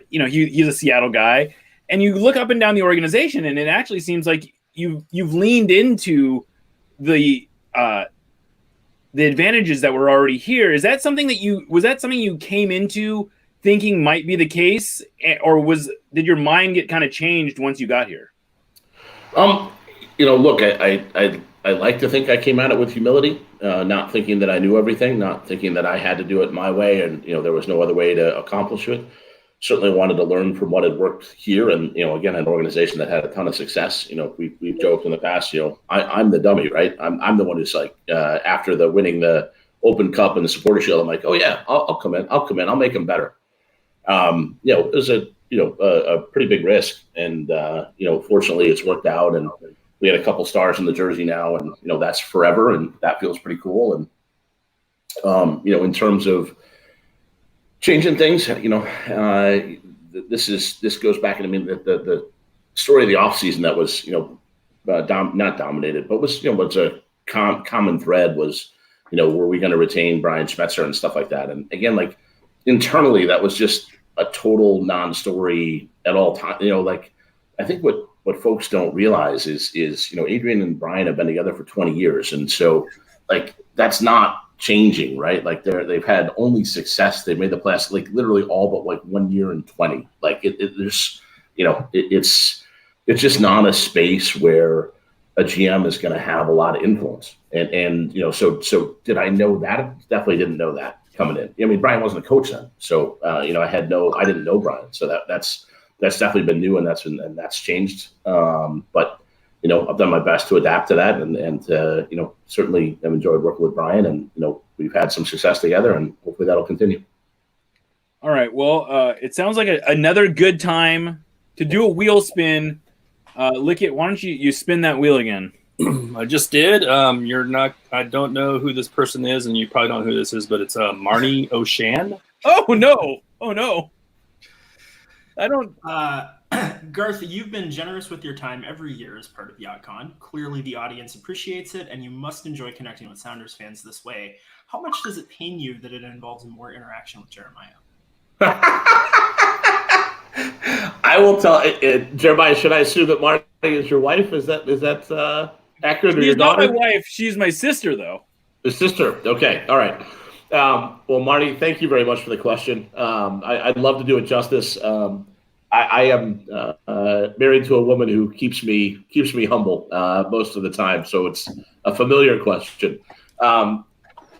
he's a Seattle guy. And you look up and down the organization, and it actually seems like you've leaned into the the advantages that were already here. Is that something that you came into thinking might be the case, or did your mind get kind of changed once you got here? Look, I like to think I came at it with humility, not thinking that I knew everything, not thinking that I had to do it my way, and there was no other way to accomplish it. Certainly wanted to learn from what had worked here, and again, an organization that had a ton of success. We've joked in the past, I'm the dummy, right? I'm the one who's like, after the winning the Open Cup and the Supporter Shield, I'm like, oh yeah, I'll come in, I'll make them better. It was a pretty big risk, and fortunately it's worked out, and we had a couple stars in the jersey now, and that's forever, and that feels pretty cool. And in terms of changing things, this goes back into the story of the offseason that was not dominated, but was what's a common thread was were we going to retain Brian Schmetzer and stuff like that. And again, like internally, that was just a total non-story at all time. I think what folks don't realize is Adrian and Brian have been together for 20 years, and so like that's not changing, right? Like they've had only success. They've made the playoffs like literally all but like 1 year in 20. Like it's just not a space where a GM is going to have a lot of influence. And so did I know that? Definitely didn't know that coming in. I mean, Brian wasn't a coach then, so I didn't know Brian, so that's definitely been new, and that's changed. But I've done my best to adapt to that, and certainly I've enjoyed working with Brian, and we've had some success together, and hopefully that'll continue. All right. Well, it sounds like another good time to do a wheel spin. Lickett, why don't you spin that wheel again? I just did. I don't know who this person is, and you probably don't know who this is, but it's Marnie O'Shan. Oh no. I don't. Garth, you've been generous with your time every year as part of YachtCon. Clearly, the audience appreciates it, and you must enjoy connecting with Sounders fans this way. How much does it pain you that it involves more interaction with Jeremiah? I will tell Jeremiah. Should I assume that Marty is your wife? Is that accurate? Or She's your daughter? not my wife. She's my sister, though. The sister. Okay. All right. Well, Marty, thank you very much for the question. I'd love to do it justice. I am married to a woman who keeps me humble most of the time, so it's a familiar question. I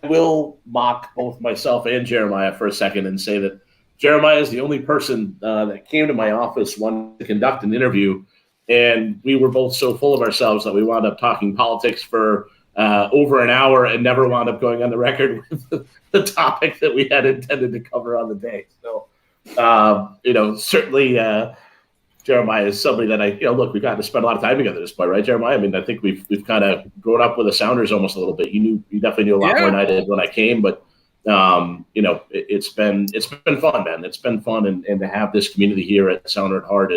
will mock both myself and Jeremiah for a second and say that Jeremiah is the only person that came to my office wanting to conduct an interview, and we were both so full of ourselves that we wound up talking politics for over an hour and never wound up going on the record with the topic that we had intended to cover on the day. So, certainly Jeremiah is somebody that look, we've got to spend a lot of time together at this point, right, Jeremiah? I mean, I think we've kind of grown up with the Sounders almost a little bit. You definitely knew a lot more than I did when I came, but it's been fun, man. It's been fun, and to have this community here at Sounder at Heart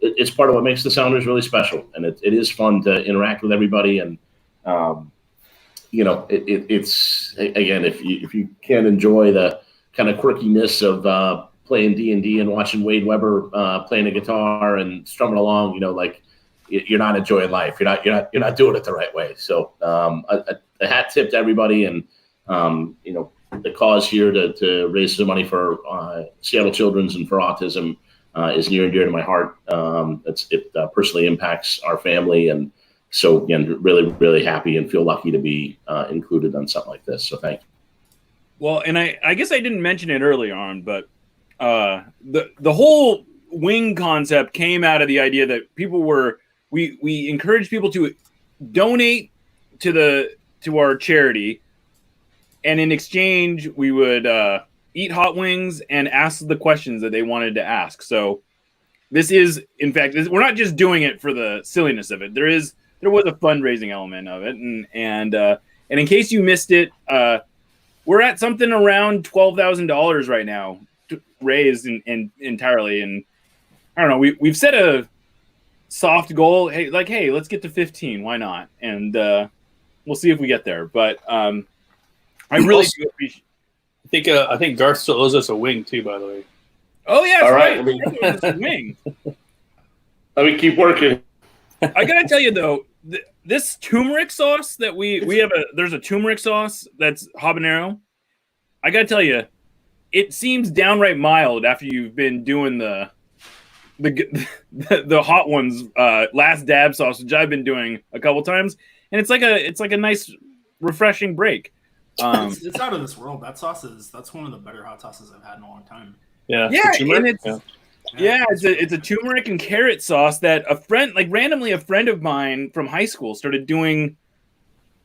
it's part of what makes the Sounders really special, and it is fun to interact with everybody. And it's again, if you can't enjoy the kind of quirkiness of playing D&D and watching Wade Weber playing a guitar and strumming along, you're not enjoying life. You're not doing it the right way. So a hat tip to everybody, and the cause here to raise some money for Seattle Children's and for autism is near and dear to my heart. It personally impacts our family, and so again, really, really happy and feel lucky to be included on something like this. So thank you. Well, and I guess I didn't mention it earlier on, but the whole wing concept came out of the idea that we encouraged people to donate to our charity, and in exchange we would eat hot wings and ask the questions that they wanted to ask. So this is, in fact, we're not just doing it for the silliness of it. There was a fundraising element of it, and in case you missed it, we're at something around $12,000 right now, raised entirely. And I don't know, we've set a soft goal. Hey, let's get to 15. Why not? And we'll see if we get there. But I really do appreciate. I think Garth still owes us a wing too, by the way. Oh yeah, all right. right. Wing. Let me keep working. I gotta tell you though, this turmeric sauce that we have there's a turmeric sauce that's habanero. I gotta tell you, it seems downright mild after you've been doing the hot ones, last dab sauce, which I've been doing a couple times, and it's like a nice refreshing break. It's out of this world. That's one of the better hot sauces I've had in a long time. Yeah, and it's a turmeric and carrot sauce that randomly a friend of mine from high school started doing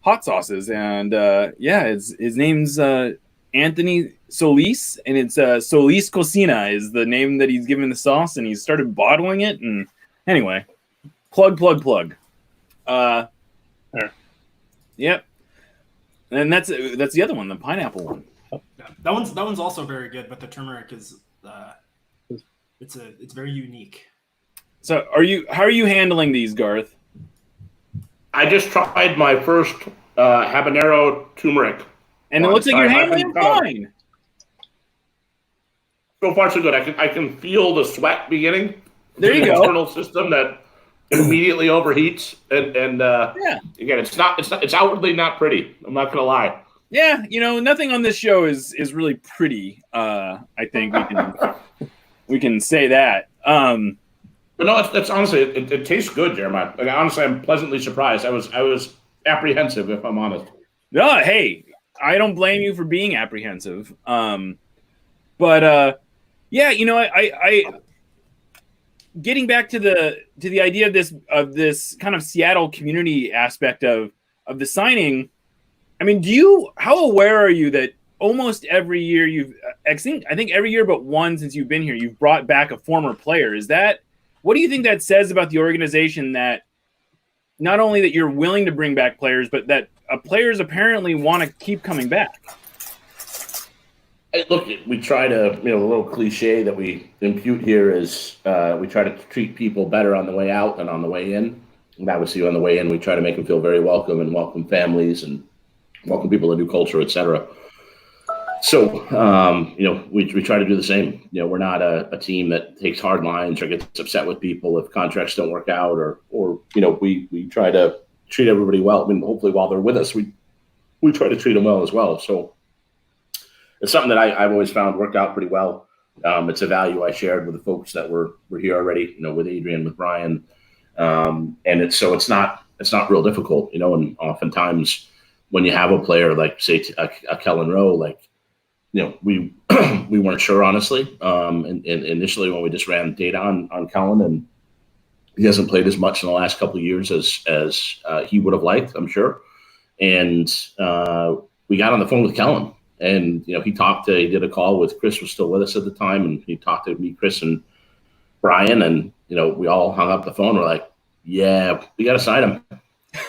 hot sauces, and his name's Anthony Solis, and it's Solis Cocina is the name that he's given the sauce, and he's started bottling it. And anyway, plug. Yep. And that's the other one, the pineapple one. Yeah, that one's also very good, but the turmeric is it's very unique. So how are you handling these, Garth? I just tried my first habanero turmeric. And it looks like you're handling it fine. So far, so good. I can feel the sweat beginning. There you go. Internal system that immediately overheats, and again, it's outwardly not pretty. I'm not gonna lie. Yeah, nothing on this show is really pretty. I think we can say that. But no, that's honestly, it tastes good, Jeremiah. Like, honestly, I'm pleasantly surprised. I was apprehensive, if I'm honest. No, hey, I don't blame you for being apprehensive. I getting back to the idea of this kind of Seattle community aspect of the signing. I mean, how aware are you that almost every year I think every year but one since you've been here, you've brought back a former player? What do you think that says about the organization, that not only that you're willing to bring back players, but that players apparently want to keep coming back? Look, we try to, the little cliche that we impute here is we try to treat people better on the way out than on the way in. And obviously on the way in, we try to make them feel very welcome and welcome families and welcome people to new culture, et cetera. So, we try to do the same. We're not a team that takes hard lines or gets upset with people if contracts don't work out, or we try to treat everybody well. I mean, hopefully while they're with us, we try to treat them well as well. So it's something that I've always found worked out pretty well. It's a value I shared with the folks that were here already, with Adrian, with Brian. And it's not real difficult, and oftentimes when you have a player like, say, a Kellen Rowe, we weren't sure, honestly. And initially when we just ran data on Kellen, and he hasn't played as much in the last couple of years as he would have liked, I'm sure. And we got on the phone with Kellen, and he did a call with Chris, was still with us at the time, and he talked to me, Chris, and Brian, and we all hung up the phone. We're like, yeah, we got to sign him.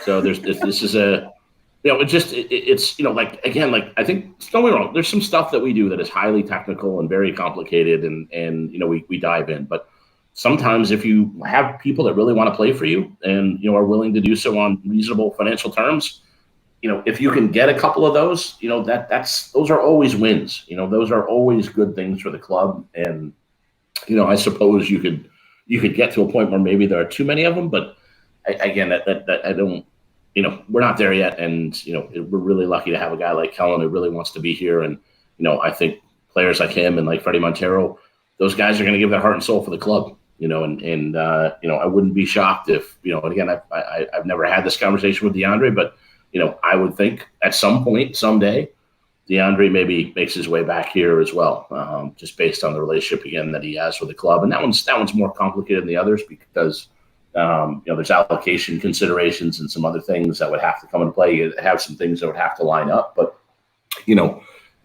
So this is a. It's again, I think, don't get me wrong, there's some stuff that we do that is highly technical and very complicated, and we dive in. But sometimes if you have people that really want to play for you and are willing to do so on reasonable financial terms, if you can get a couple of those, those are always wins. Those are always good things for the club. And I suppose you could get to a point where maybe there are too many of them, but again, that I don't. We're not there yet, and we're really lucky to have a guy like Kellen who really wants to be here. And I think players like him and like Fredy Montero, those guys are going to give their heart and soul for the club. I wouldn't be shocked if and again, I've never had this conversation with Deandre, but I would think at some point someday Deandre maybe makes his way back here as well, just based on the relationship again that he has with the club. And that one's more complicated than the others because. There's allocation considerations and some other things that would have to come into play. You have some things that would have to line up, but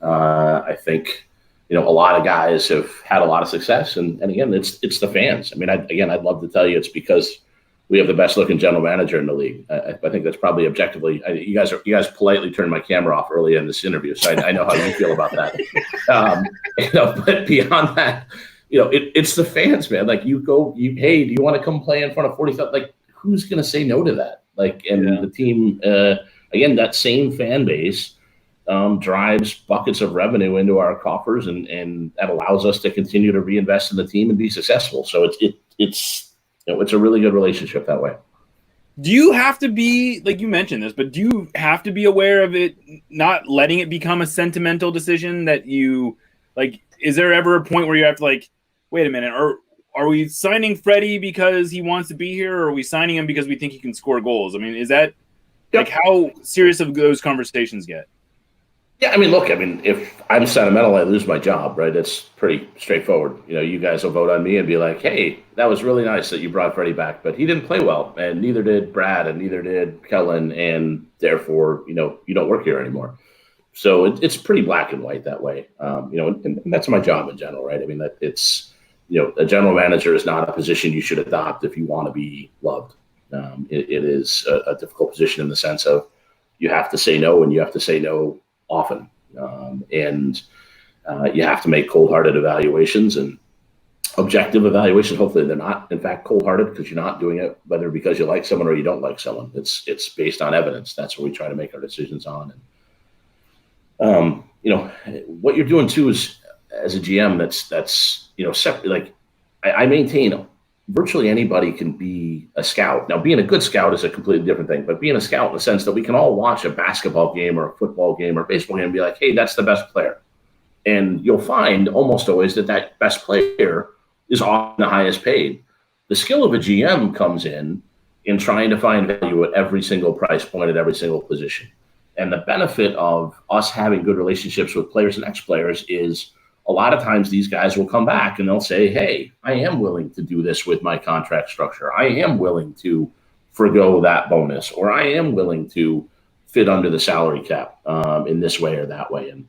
I think a lot of guys have had a lot of success, and again, it's the fans. I mean, I'd love to tell you it's because we have the best looking general manager in the league. I think that's probably objectively. You guys politely turned my camera off early in this interview, so I know how you feel about that. But beyond that. It's the fans, man. Hey, do you want to come play in front of 40,000? Who's going to say no to that? The team, again, that same fan base drives buckets of revenue into our coffers, and that allows us to continue to reinvest in the team and be successful. So it's a really good relationship that way. Do you have to be, like you mentioned this, but do you have to be aware of it, not letting it become a sentimental decision that you, like, is there ever a point where you have to, like, wait a minute, or are we signing Fredy because he wants to be here, or are we signing him because we think he can score goals? I mean, is that, like, how serious of those conversations get? Yeah, if I'm sentimental, I lose my job, right? It's pretty straightforward. You guys will vote on me and be like, hey, that was really nice that you brought Freddie back, but he didn't play well, and neither did Brad, and neither did Kellen, and therefore, you don't work here anymore. So it's pretty black and white that way. And that's my job in general, right? I mean, that it's, a general manager is not a position you should adopt if you want to be loved. It is a difficult position in the sense of you have to say no, and you have to say no often. And you have to make cold-hearted evaluations and objective evaluations. Hopefully they're not, in fact, cold-hearted, because you're not doing it whether because you like someone or you don't like someone. It's based on evidence. That's what we try to make our decisions on. And, what you're doing, too, is as a GM, that's separate. Like, I maintain virtually anybody can be a scout. Now, being a good scout is a completely different thing, but being a scout in the sense that we can all watch a basketball game or a football game or a baseball game and be like, hey, that's the best player. And you'll find almost always that best player is often the highest paid. The skill of a GM comes in trying to find value at every single price point at every single position. And the benefit of us having good relationships with players and ex-players is a lot of times these guys will come back and they'll say, hey, I am willing to do this with my contract structure. I am willing to forgo that bonus, or I am willing to fit under the salary cap in this way or that way. And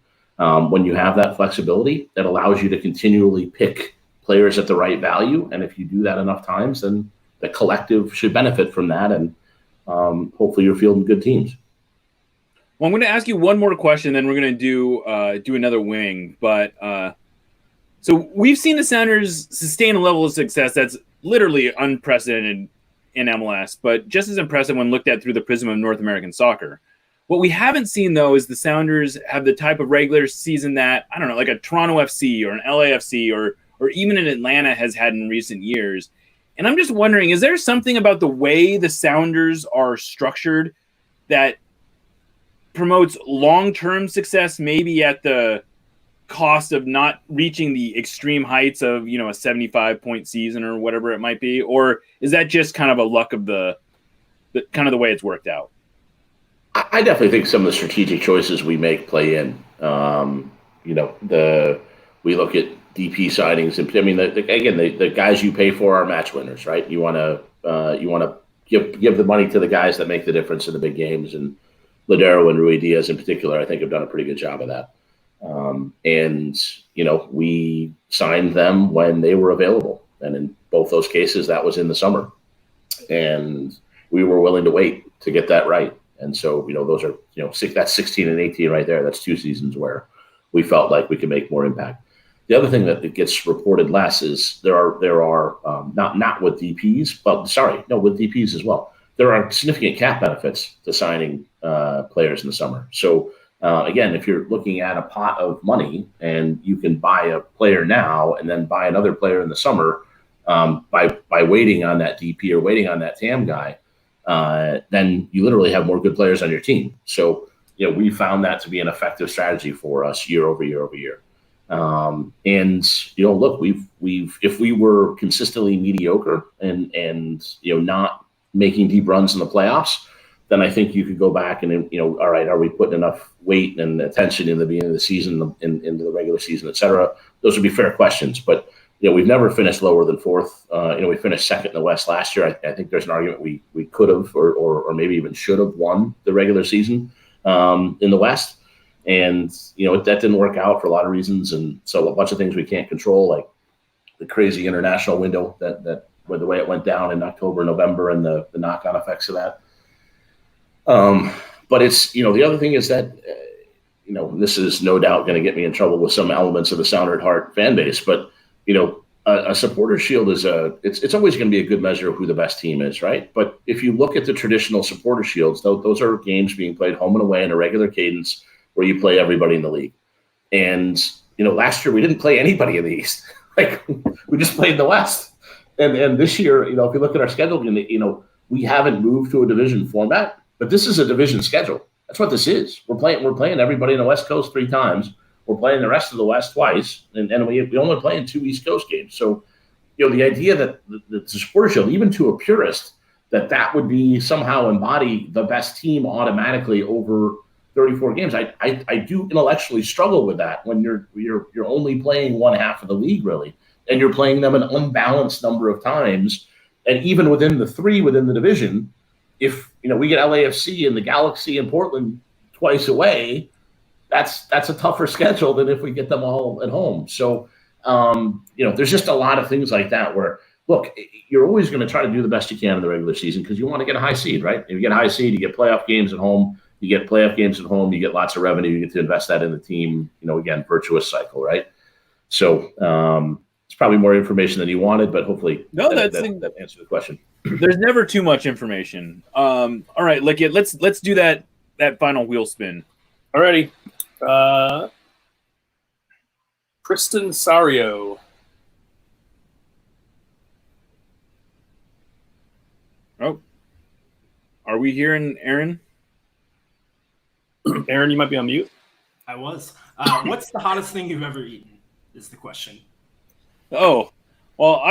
when you have that flexibility, that allows you to continually pick players at the right value. And if you do that enough times, then the collective should benefit from that. And hopefully you're fielding good teams. Well, I'm going to ask you one more question, then we're going to do another wing. But so we've seen the Sounders sustain a level of success that's literally unprecedented in MLS, but just as impressive when looked at through the prism of North American soccer. What we haven't seen, though, is the Sounders have the type of regular season that, I don't know, like a Toronto FC or an LAFC or even an Atlanta has had in recent years. And I'm just wondering, is there something about the way the Sounders are structured that promotes long-term success, maybe at the cost of not reaching the extreme heights of, a 75-point season or whatever it might be? Or is that just kind of a luck of the kind of the way it's worked out? I definitely think some of the strategic choices we make play in. We look at DP signings, and the guys you pay for are match winners, right? You want to give the money to the guys that make the difference in the big games, and Ladero and Rui Diaz in particular, I think, have done a pretty good job of that. We signed them when they were available, and in both those cases, that was in the summer, and we were willing to wait to get that right. And so, those are, that's 16 and 18 right there. That's 2 seasons where we felt like we could make more impact. The other thing that gets reported less is there are not with DPs, but with DPs as well. There are significant cap benefits to signing players in the summer. So again, if you're looking at a pot of money and you can buy a player now and then buy another player in the summer by waiting on that DP or waiting on that TAM guy, then you literally have more good players on your team. So we found that to be an effective strategy for us year over year over year. Look, we've if we were consistently mediocre and not making deep runs in the playoffs, then I think you could go back and, all right, are we putting enough weight and attention in the beginning of the season, into the regular season, et cetera? Those would be fair questions. But, we've never finished lower than 4th. We finished 2nd in the West last year. I think there's an argument we could have or maybe even should have won the regular season in the West. And, that didn't work out for a lot of reasons. And so a bunch of things we can't control, like the crazy international window that with the way it went down in October, November, and the knock-on effects of that. But it's, the other thing is that, this is no doubt going to get me in trouble with some elements of the Sounder at Heart fan base, but, a supporter shield is it's always going to be a good measure of who the best team is, right? But if you look at the traditional supporter shields, those are games being played home and away in a regular cadence where you play everybody in the league. And, last year we didn't play anybody in the East. We just played in the West. And this year, if you look at our schedule, we haven't moved to a division format, but this is a division schedule. That's what this is. We're playing everybody in the West Coast 3 times. We're playing the rest of the West twice, and we only play in 2 East Coast games. So, the idea that the Supporter Shield, even to a purist, that would be somehow embody the best team automatically over 34 games. I do intellectually struggle with that when you're only playing one half of the league, really, and you're playing them an unbalanced number of times. And even within the 3 within the division, if we get LAFC and the Galaxy and Portland twice away, that's a tougher schedule than if we get them all at home. So there's just a lot of things like that where, look, you're always going to try to do the best you can in the regular season because you want to get a high seed, right? If you get a high seed, you get playoff games at home. You get playoff games at home. You get lots of revenue. You get to invest that in the team. Again, virtuous cycle, right? So it's probably more information than you wanted, but hopefully that answered the question. There's never too much information. All right, let's do that final wheel spin. Alrighty. Kristen Sario. Oh, are we hearing Aaron? Aaron, you might be on mute. I was. What's the hottest thing you've ever eaten? Is the question. Oh, well,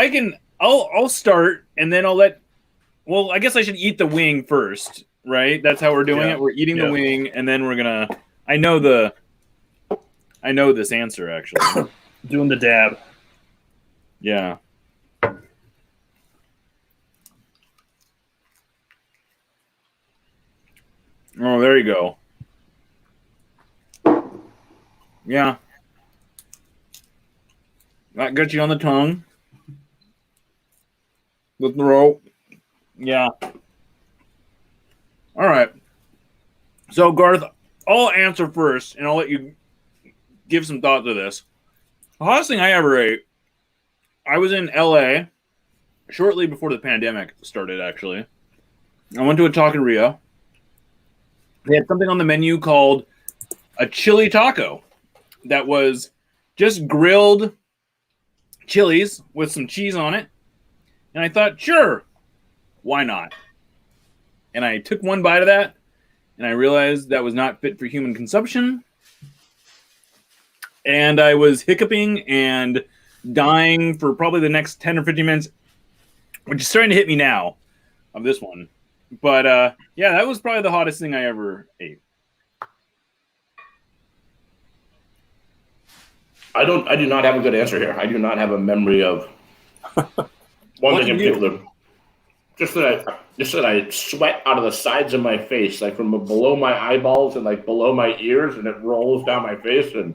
I'll start and then I'll let. Well, I guess I should eat the wing first, right? That's how we're doing it. We're eating the wing, and then we're gonna. I know this answer actually. Doing the dab. Yeah. Oh, there you go. Yeah. That gets you on the tongue. With the rope. Yeah. All right. So, Garth, I'll answer first, and I'll let you give some thought to this. The hottest thing I ever ate, I was in L.A. shortly before the pandemic started, actually. I went to a taqueria. They had something on the menu called a chili taco that was just grilled chilies with some cheese on it. And I thought, sure, why not? And I took one bite of that, and I realized that was not fit for human consumption. And I was hiccuping and dying for probably the next 10 or 15 minutes, which is starting to hit me now of this one. But, yeah, that was probably the hottest thing I ever ate. I do not have a good answer here. I do not have a memory of one thing in particular. Just that I sweat out of the sides of my face, like from below my eyeballs and like below my ears, and it rolls down my face. And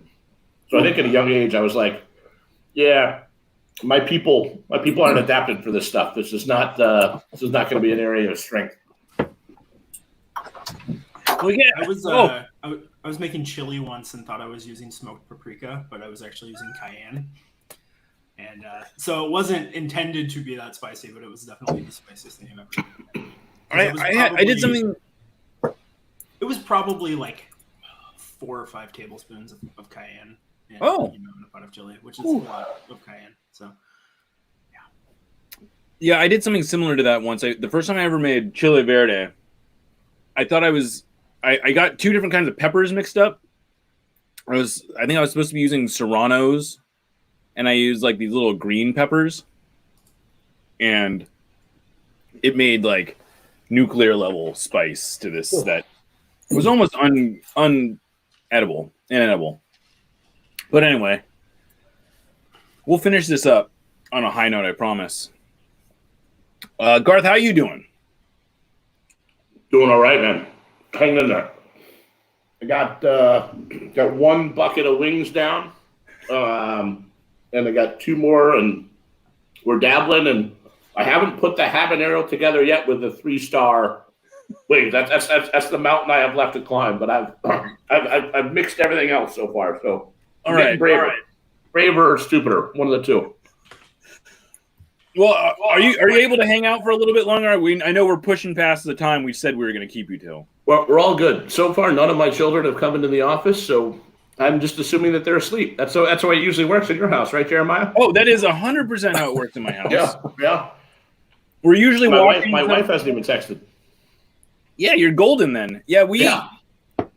so I think at a young age I was like, yeah, my people aren't adapted for this stuff. This is not going to be an area of strength. Well, yeah. I was making chili once and thought I was using smoked paprika, but I was actually using cayenne. And so it wasn't intended to be that spicy, but it was definitely the spiciest thing I've ever eaten. I did something. It was probably like 4 or 5 tablespoons of cayenne. In a pot of chili, which is a lot of cayenne. So, yeah, I did something similar to that once. The first time I ever made chili verde, I thought I got 2 different kinds of peppers mixed up. I think I was supposed to be using serranos, and I used like these little green peppers, and it made like nuclear level spice to this that was almost inedible. But anyway, we'll finish this up on a high note, I promise. Garth, how you doing? Doing all right, man. Hanging in there. I got 1 bucket of wings down, and I got 2 more, and we're dabbling. And I haven't put the habanero together yet with the 3-star wings. That's the mountain I have left to climb. But I've mixed everything else so far. So all right, braver or stupider, one of the 2. Well, are you able to hang out for a little bit longer? I know we're pushing past the time we said we were going to keep you till. Well, we're all good. So far, none of my children have come into the office, so I'm just assuming that they're asleep. That's the way it usually works in your house, right, Jeremiah? Oh, that is 100% how it works in my house. Yeah. We're usually watching. My wife hasn't even texted. Yeah, you're golden then. Yeah, Yeah.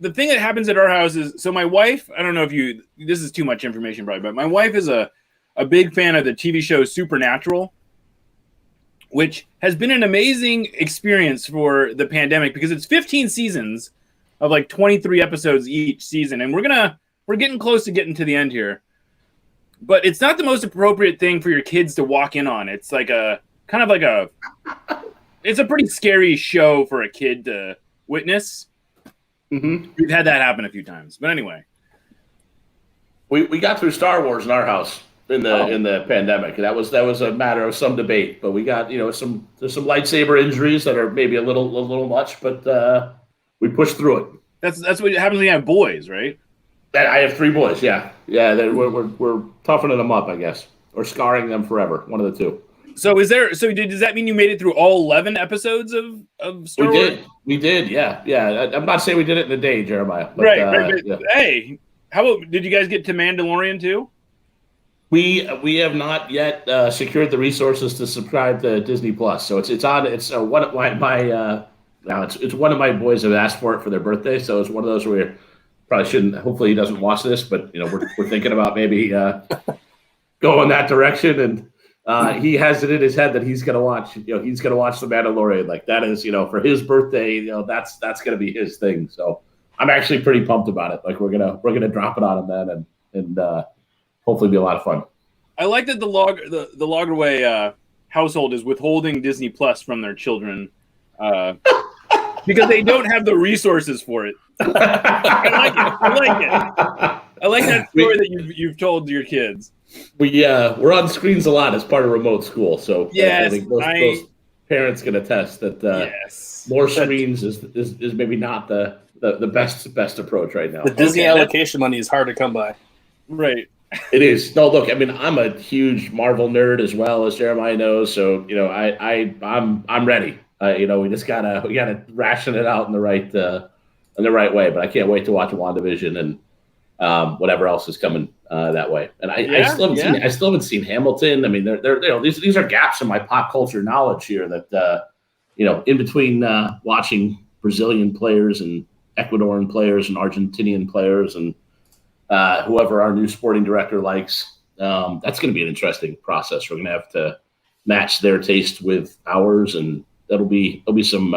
The thing that happens at our house is, so my wife, I don't know if this is too much information probably, but my wife is a big fan of the TV show Supernatural, which has been an amazing experience for the pandemic because it's 15 seasons of like 23 episodes each season. And we're getting close to getting to the end here, but it's not the most appropriate thing for your kids to walk in on. It's like it's a pretty scary show for a kid to witness. Mm-hmm. We've had that happen a few times, but anyway, we got through Star Wars in our house in the pandemic. That was a matter of some debate, but we got there's some lightsaber injuries that are maybe a little much, but we pushed through it. That's what happens when you have boys, right? I have 3 boys. Yeah. We're toughening them up, I guess, or scarring them forever. One of the two. So does that mean you made it through all 11 episodes of Star Wars? We did. Yeah. I'm not saying we did it in a day, Jeremiah. But, right. Yeah. Hey, how about, did you guys get to Mandalorian too? We have not yet secured the resources to subscribe to Disney Plus. So it's one of it's one of my boys have asked for it for their birthday. So it's one of those where probably shouldn't. Hopefully he doesn't watch this, but we're thinking about maybe going that direction. And he has it in his head that he's going to watch. He's going to watch The Mandalorian. Like that is for his birthday. That's going to be his thing. So I'm actually pretty pumped about it. Like we're gonna drop it on him then and hopefully be a lot of fun. I like that the Lagerway household is withholding Disney Plus from their children because they don't have the resources for it. I like it. I like that story that you've told your kids. We're on screens a lot as part of remote school, so yes, I think those parents can attest that more screens is maybe not the best approach right now. The Disney allocation money is hard to come by. Right. It is. No, look, I mean, I'm a huge Marvel nerd as well, as Jeremiah knows. So I'm ready. We just gotta ration it out in the right way. But I can't wait to watch WandaVision and whatever else is coming that way. And I still haven't seen Hamilton. I mean, these are gaps in my pop culture knowledge here that in between watching Brazilian players and Ecuadorian players and Argentinian players and whoever our new sporting director likes. That's going to be an interesting process. We're going to have to match their taste with ours, and there'll be some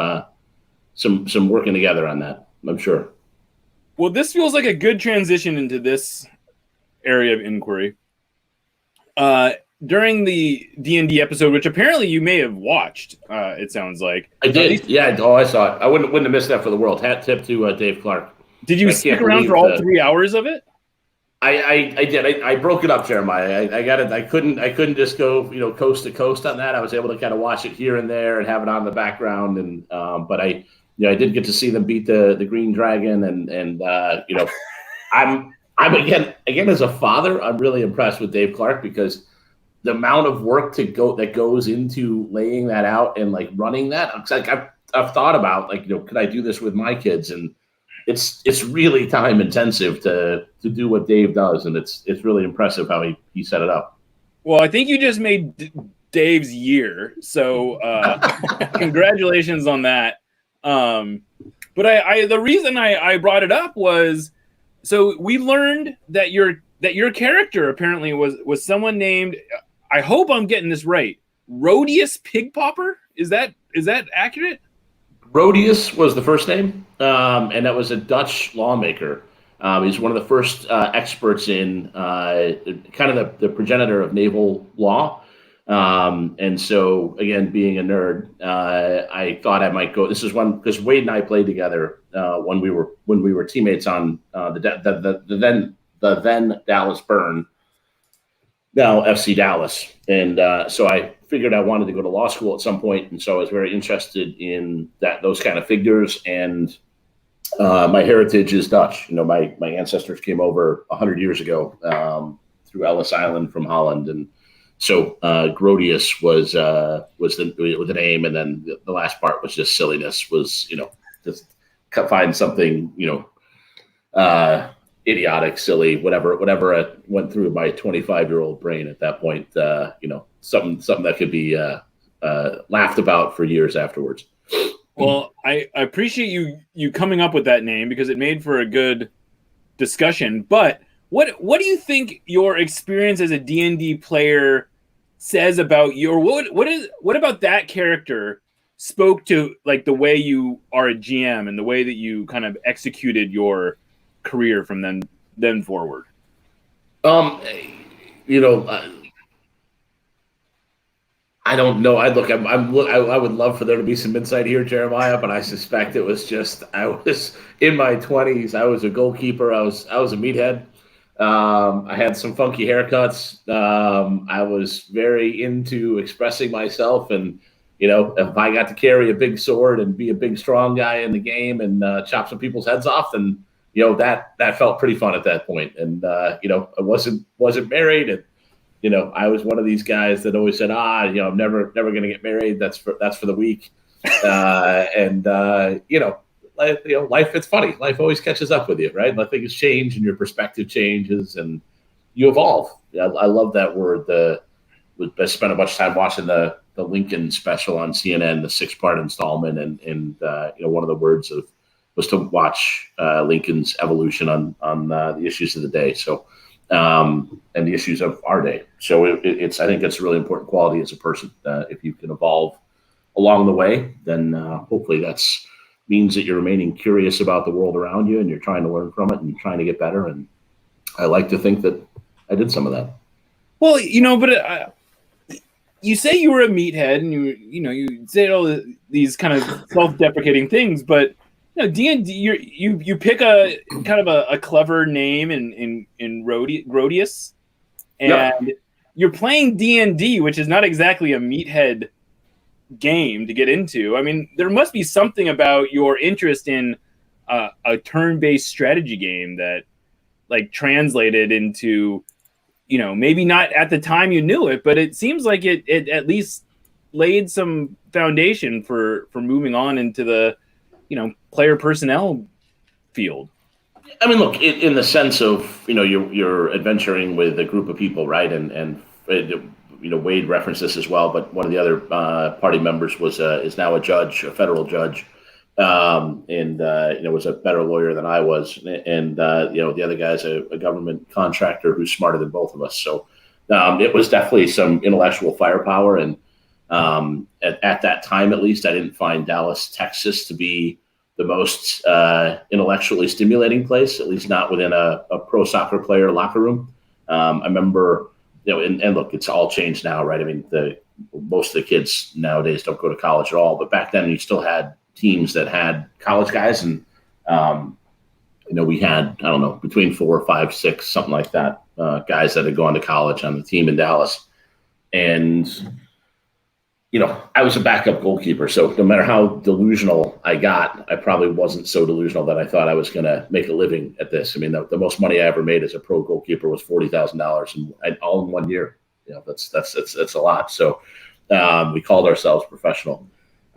working together on that, I'm sure. Well, this feels like a good transition into this area of inquiry. During the D&D episode, which apparently you may have watched, it sounds like. I did. Yeah. Oh, I saw it. I wouldn't have missed that for the world. Hat tip to Dave Clark. Did you stick around for all 3 hours of it? I did. I broke it up, Jeremiah. I got it. I couldn't just go coast to coast on that. I was able to kind of watch it here and there and have it on in the background. And but I did get to see them beat the Green Dragon and I'm again as a father, I'm really impressed with Dave Clark because the amount of work that goes into laying that out and like running that. It's like I've thought about could I do this with my kids, and it's really time intensive to do what Dave does, and it's really impressive how he set it up. Well, I think you just made Dave's year, so congratulations on that. But the reason I brought it up was so we learned that your character apparently was someone named, I hope I'm getting this right, Rodius Pigpopper. Is that accurate? Rodius was the first name, and that was a Dutch lawmaker. He's one of the first experts in kind of the progenitor of naval law. And so, again, being a nerd, I thought I might go. This is one because Wade and I played together when we were teammates on the then Dallas Burn, now FC Dallas, and so I figured I wanted to go to law school at some point, and so I was very interested in those kind of figures. And my heritage is Dutch. My ancestors came over 100 years ago through Ellis Island from Holland, and so Grodius was the name, and then the last part was just silliness. Was just find something idiotic, silly, whatever went through my 25-year-old brain at that point. Something that could be laughed about for years afterwards. Well, I appreciate you coming up with that name because it made for a good discussion. But what do you think your experience as a D&D player says about you, or what about that character spoke to like the way you are a GM and the way that you kind of executed your career from then forward? You know, I don't know. I would love for there to be some insight here, Jeremiah, but I suspect it was just I was in my 20s. I was a goalkeeper. I was a meathead. I had some funky haircuts. I was very into expressing myself, and if I got to carry a big sword and be a big strong guy in the game and chop some people's heads off, then that felt pretty fun at that point. And I wasn't married, and I was one of these guys that always said, I'm never going to get married. That's for the weak. Life, it's funny. Life always catches up with you, right? Things change and your perspective changes and you evolve. I love that word. I spent a bunch of time watching the Lincoln special on CNN, the 6-part installment. And one of the words was to watch Lincoln's evolution on the issues of the day. So, and the issues of our day. So I think it's a really important quality as a person. If you can evolve along the way, then hopefully that's means that you're remaining curious about the world around you and you're trying to learn from it and you're trying to get better. And I like to think that I did some of that. Well, but you say you were a meathead and you say all these kind of self-deprecating things, but D&D, you pick a kind of a clever name in Rhodius, and you're playing D&D, which is not exactly a meathead game to get into. I mean, there must be something about your interest in a turn-based strategy game that translated into, maybe not at the time you knew it, but it seems like it at least laid some foundation for moving on into the player personnel field. I mean, look, in the sense of, you're adventuring with a group of people, right? And Wade referenced this as well, but one of the other party members is now a judge, a federal judge, and was a better lawyer than I was. And, the other guy's a government contractor who's smarter than both of us. So it was definitely some intellectual firepower. And at that time, at least, I didn't find Dallas, Texas to be the most intellectually stimulating place, at least not within a pro soccer player locker room. I remember, and look, it's all changed now, right? I mean, most of the kids nowadays don't go to college at all, but back then you still had teams that had college guys, and we had, I don't know, between 4, 5, 6, something like that, guys that had gone to college on the team in Dallas. And I was a backup goalkeeper, so no matter how delusional I got, I probably wasn't so delusional that I thought I was going to make a living at this. I mean, the most money I ever made as a pro goalkeeper was $40,000, and all in 1 year. That's a lot. So we called ourselves professional,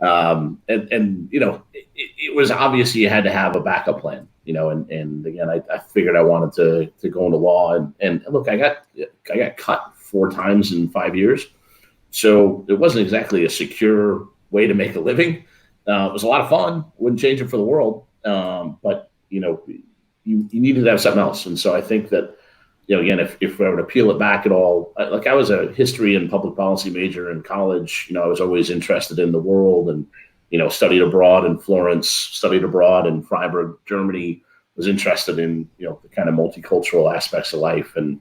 and it was obvious you had to have a backup plan. And again, I figured I wanted to go into law, and look, I got cut 4 times in 5 years. So it wasn't exactly a secure way to make a living. It was a lot of fun. Wouldn't change it for the world. But you needed to have something else. And so I think that, again, if I were to peel it back at all, I was a history and public policy major in college. I was always interested in the world and, studied abroad in Florence, studied abroad in Freiburg, Germany, was interested in, the kind of multicultural aspects of life. And,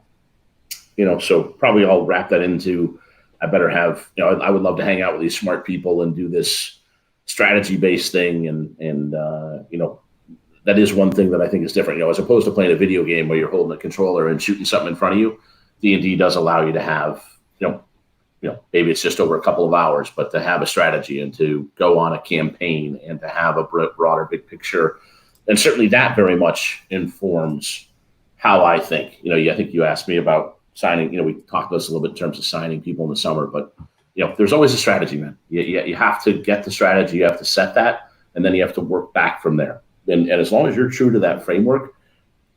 so probably I'll wrap that into, I better have, I would love to hang out with these smart people and do this strategy-based thing. And that is one thing that I think is different. As opposed to playing a video game where you're holding a controller and shooting something in front of you, D&D does allow you to have, maybe it's just over a couple of hours, but to have a strategy and to go on a campaign and to have a broader big picture. And certainly that very much informs how I think. I think you asked me about signing, we talked about this a little bit in terms of signing people in the summer, but there's always a strategy, man. You have to get the strategy, you have to set that, and then you have to work back from there. And as long as you're true to that framework,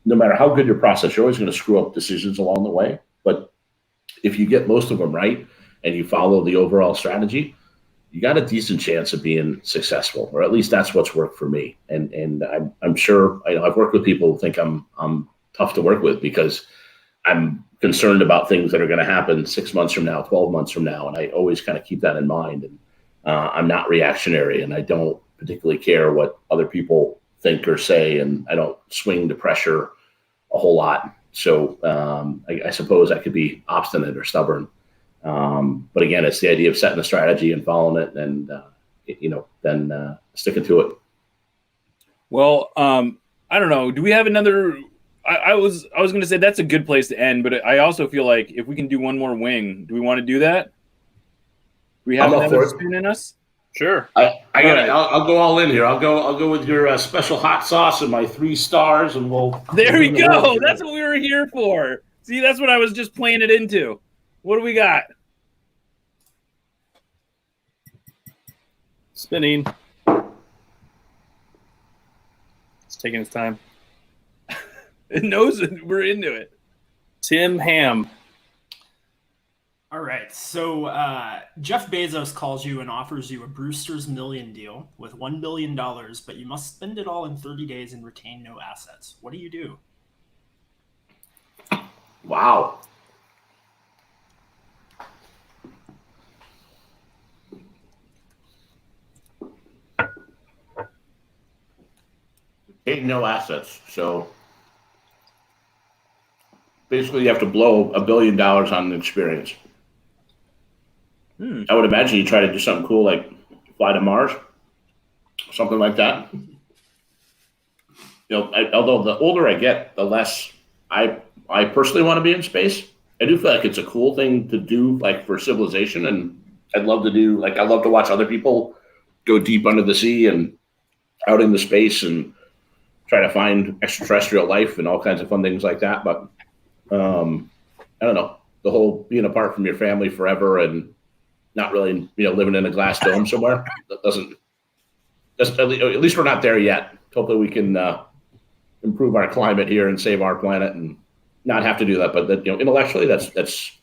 no matter how good your process, you're always going to screw up decisions along the way. But if you get most of them right and you follow the overall strategy, you got a decent chance of being successful, or at least that's what's worked for me. And I'm sure I've worked with people who think I'm tough to work with because I'm concerned about things that are going to happen 6 months from now, 12 months from now, and I always kind of keep that in mind. And I'm not reactionary, and I don't particularly care what other people think or say, and I don't swing to pressure a whole lot. So I suppose I could be obstinate or stubborn. But again, it's the idea of setting a strategy and following it, and then sticking to it. Well, I don't know. Do we have another? I was going to say that's a good place to end, but I also feel like if we can do one more wing, do we want to do that? Do we have another spin in us? Sure. I'll go all in here. I'll go with your special hot sauce and my 3 stars, and we'll. There we go. That's what we were here for. See, that's what I was just playing it into. What do we got? Spinning. It's taking its time. It knows we're into it. Tim Ham. All right. So Jeff Bezos calls you and offers you a Brewster's Million deal with $1 billion, but you must spend it all in 30 days and retain no assets. What do you do? Wow. Ain't no assets. So basically you have to blow $1 billion on the experience. I would imagine you try to do something cool like fly to Mars, something like that. Although the older I get, the less I personally want to be in space. I do feel like it's a cool thing to do, like for civilization, and I'd love to do I love to watch other people go deep under the sea and out into space and try to find extraterrestrial life and all kinds of fun things like that. But I don't know, the whole being apart from your family forever and not really, living in a glass dome somewhere. That doesn't. At least we're not there yet. Hopefully, we can improve our climate here and save our planet and not have to do that. But intellectually, that's.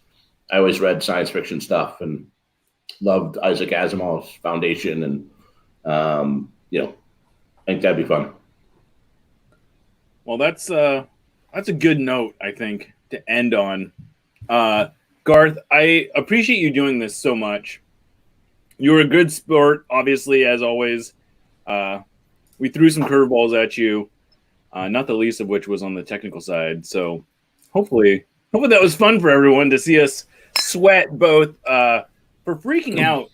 I always read science fiction stuff and loved Isaac Asimov's Foundation, and I think that'd be fun. Well, that's a good note, I think, to end on. Garth, I appreciate you doing this so much. You were a good sport, obviously, as always. We threw some curveballs at you, not the least of which was on the technical side. So hopefully that was fun for everyone to see us sweat both for freaking out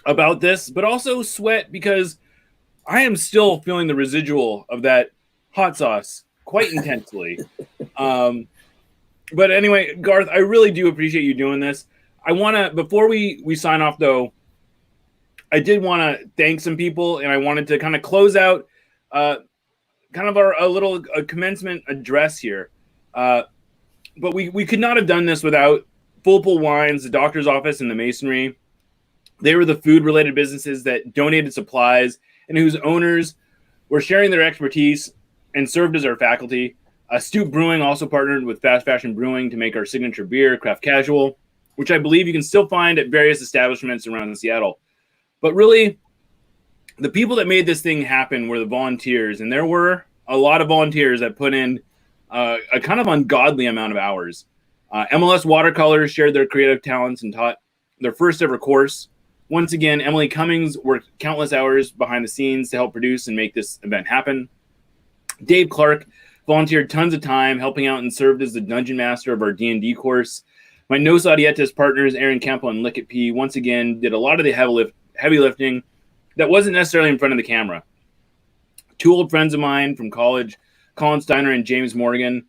about this, but also sweat because I am still feeling the residual of that hot sauce quite intensely. But anyway, Garth, I really do appreciate you doing this. I want to, before we sign off, though, I did want to thank some people, and I wanted to kind of close out kind of a commencement address here. But we could not have done this without Full Pull Wines, the doctor's office, and the masonry. They were the food-related businesses that donated supplies and whose owners were sharing their expertise and served as our faculty. Stoop Brewing also partnered with Fast Fashion Brewing to make our signature beer, Craft Casual, which I believe you can still find at various establishments around Seattle. But really, the people that made this thing happen were the volunteers, and there were a lot of volunteers that put in a kind of ungodly amount of hours. MLS Watercolors shared their creative talents and taught their first ever course. Once again, Emily Cummings worked countless hours behind the scenes to help produce and make this event happen. Dave Clark volunteered tons of time helping out and served as the dungeon master of our D&D course. My Nos Audietas partners, Aaron Campbell and Lickett P, once again did a lot of the heavy lifting that wasn't necessarily in front of the camera. 2 old friends of mine from college, Colin Steiner and James Morgan,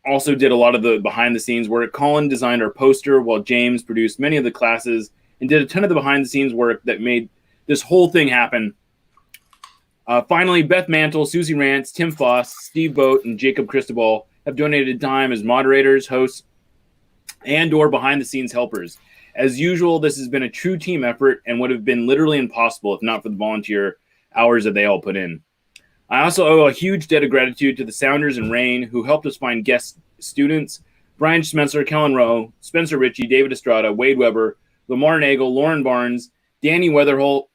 also did a lot of the behind-the-scenes work. Colin designed our poster while James produced many of the classes and did a ton of the behind-the-scenes work that made this whole thing happen. Finally, Beth Mantle, Susie Rance, Tim Foss, Steve Boat, and Jacob Cristobal have donated time as moderators, hosts, and or behind-the-scenes helpers. As usual, this has been a true team effort and would have been literally impossible if not for the volunteer hours that they all put in. I also owe a huge debt of gratitude to the Sounders and Rain, who helped us find guest students, Brian Spencer, Kellen Rowe, Spencer Ritchie, David Estrada, Wade Weber, Lamar Nagel, Lauren Barnes, Danny Weatherholt,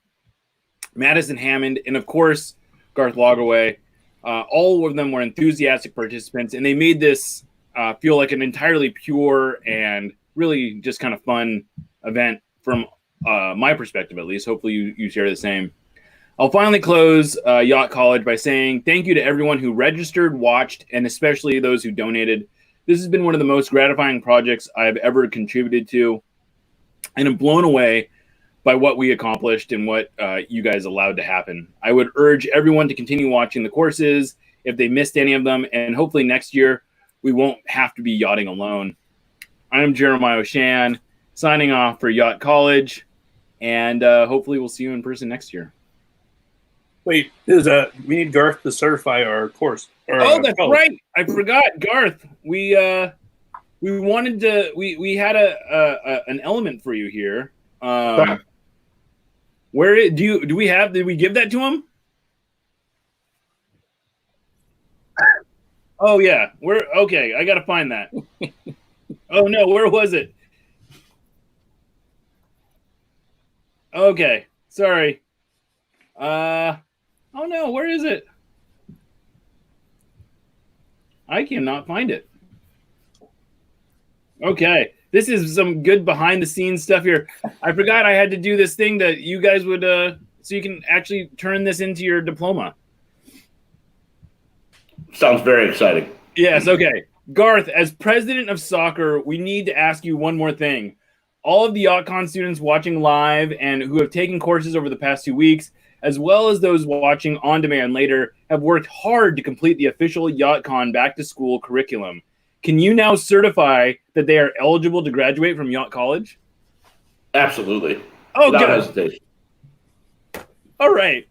Madison Hammond, and of course, Garth Lagerway. All of them were enthusiastic participants, and they made this feel like an entirely pure and really just kind of fun event from my perspective, at least. Hopefully you share the same. I'll finally close Yacht College by saying thank you to everyone who registered, watched, and especially those who donated. This has been one of the most gratifying projects I've ever contributed to, and I'm blown away by what we accomplished and what you guys allowed to happen. I would urge everyone to continue watching the courses if they missed any of them, and hopefully next year we won't have to be yachting alone. I'm Jeremiah O'Shan, signing off for Yacht College, and hopefully we'll see you in person next year. Wait, we need Garth to certify our course. That's right. I forgot, Garth. We wanted to. We had an element for you here. Where do we have? Did we give that to him? Oh yeah, okay. I gotta find that. Oh no, where was it? Okay, sorry. Oh no, where is it? I cannot find it. Okay, this is some good behind the scenes stuff here. I forgot I had to do this thing that you guys would, so you can actually turn this into your diploma. Sounds very exciting. Yes, okay. Garth, as president of soccer, we need to ask you one more thing. All of the YachtCon students watching live and who have taken courses over the past 2 weeks, as well as those watching on demand later, have worked hard to complete the official YachtCon back-to-school curriculum. Can you now certify that they are eligible to graduate from Yacht College? Absolutely. Oh, Without good. hesitation. All right.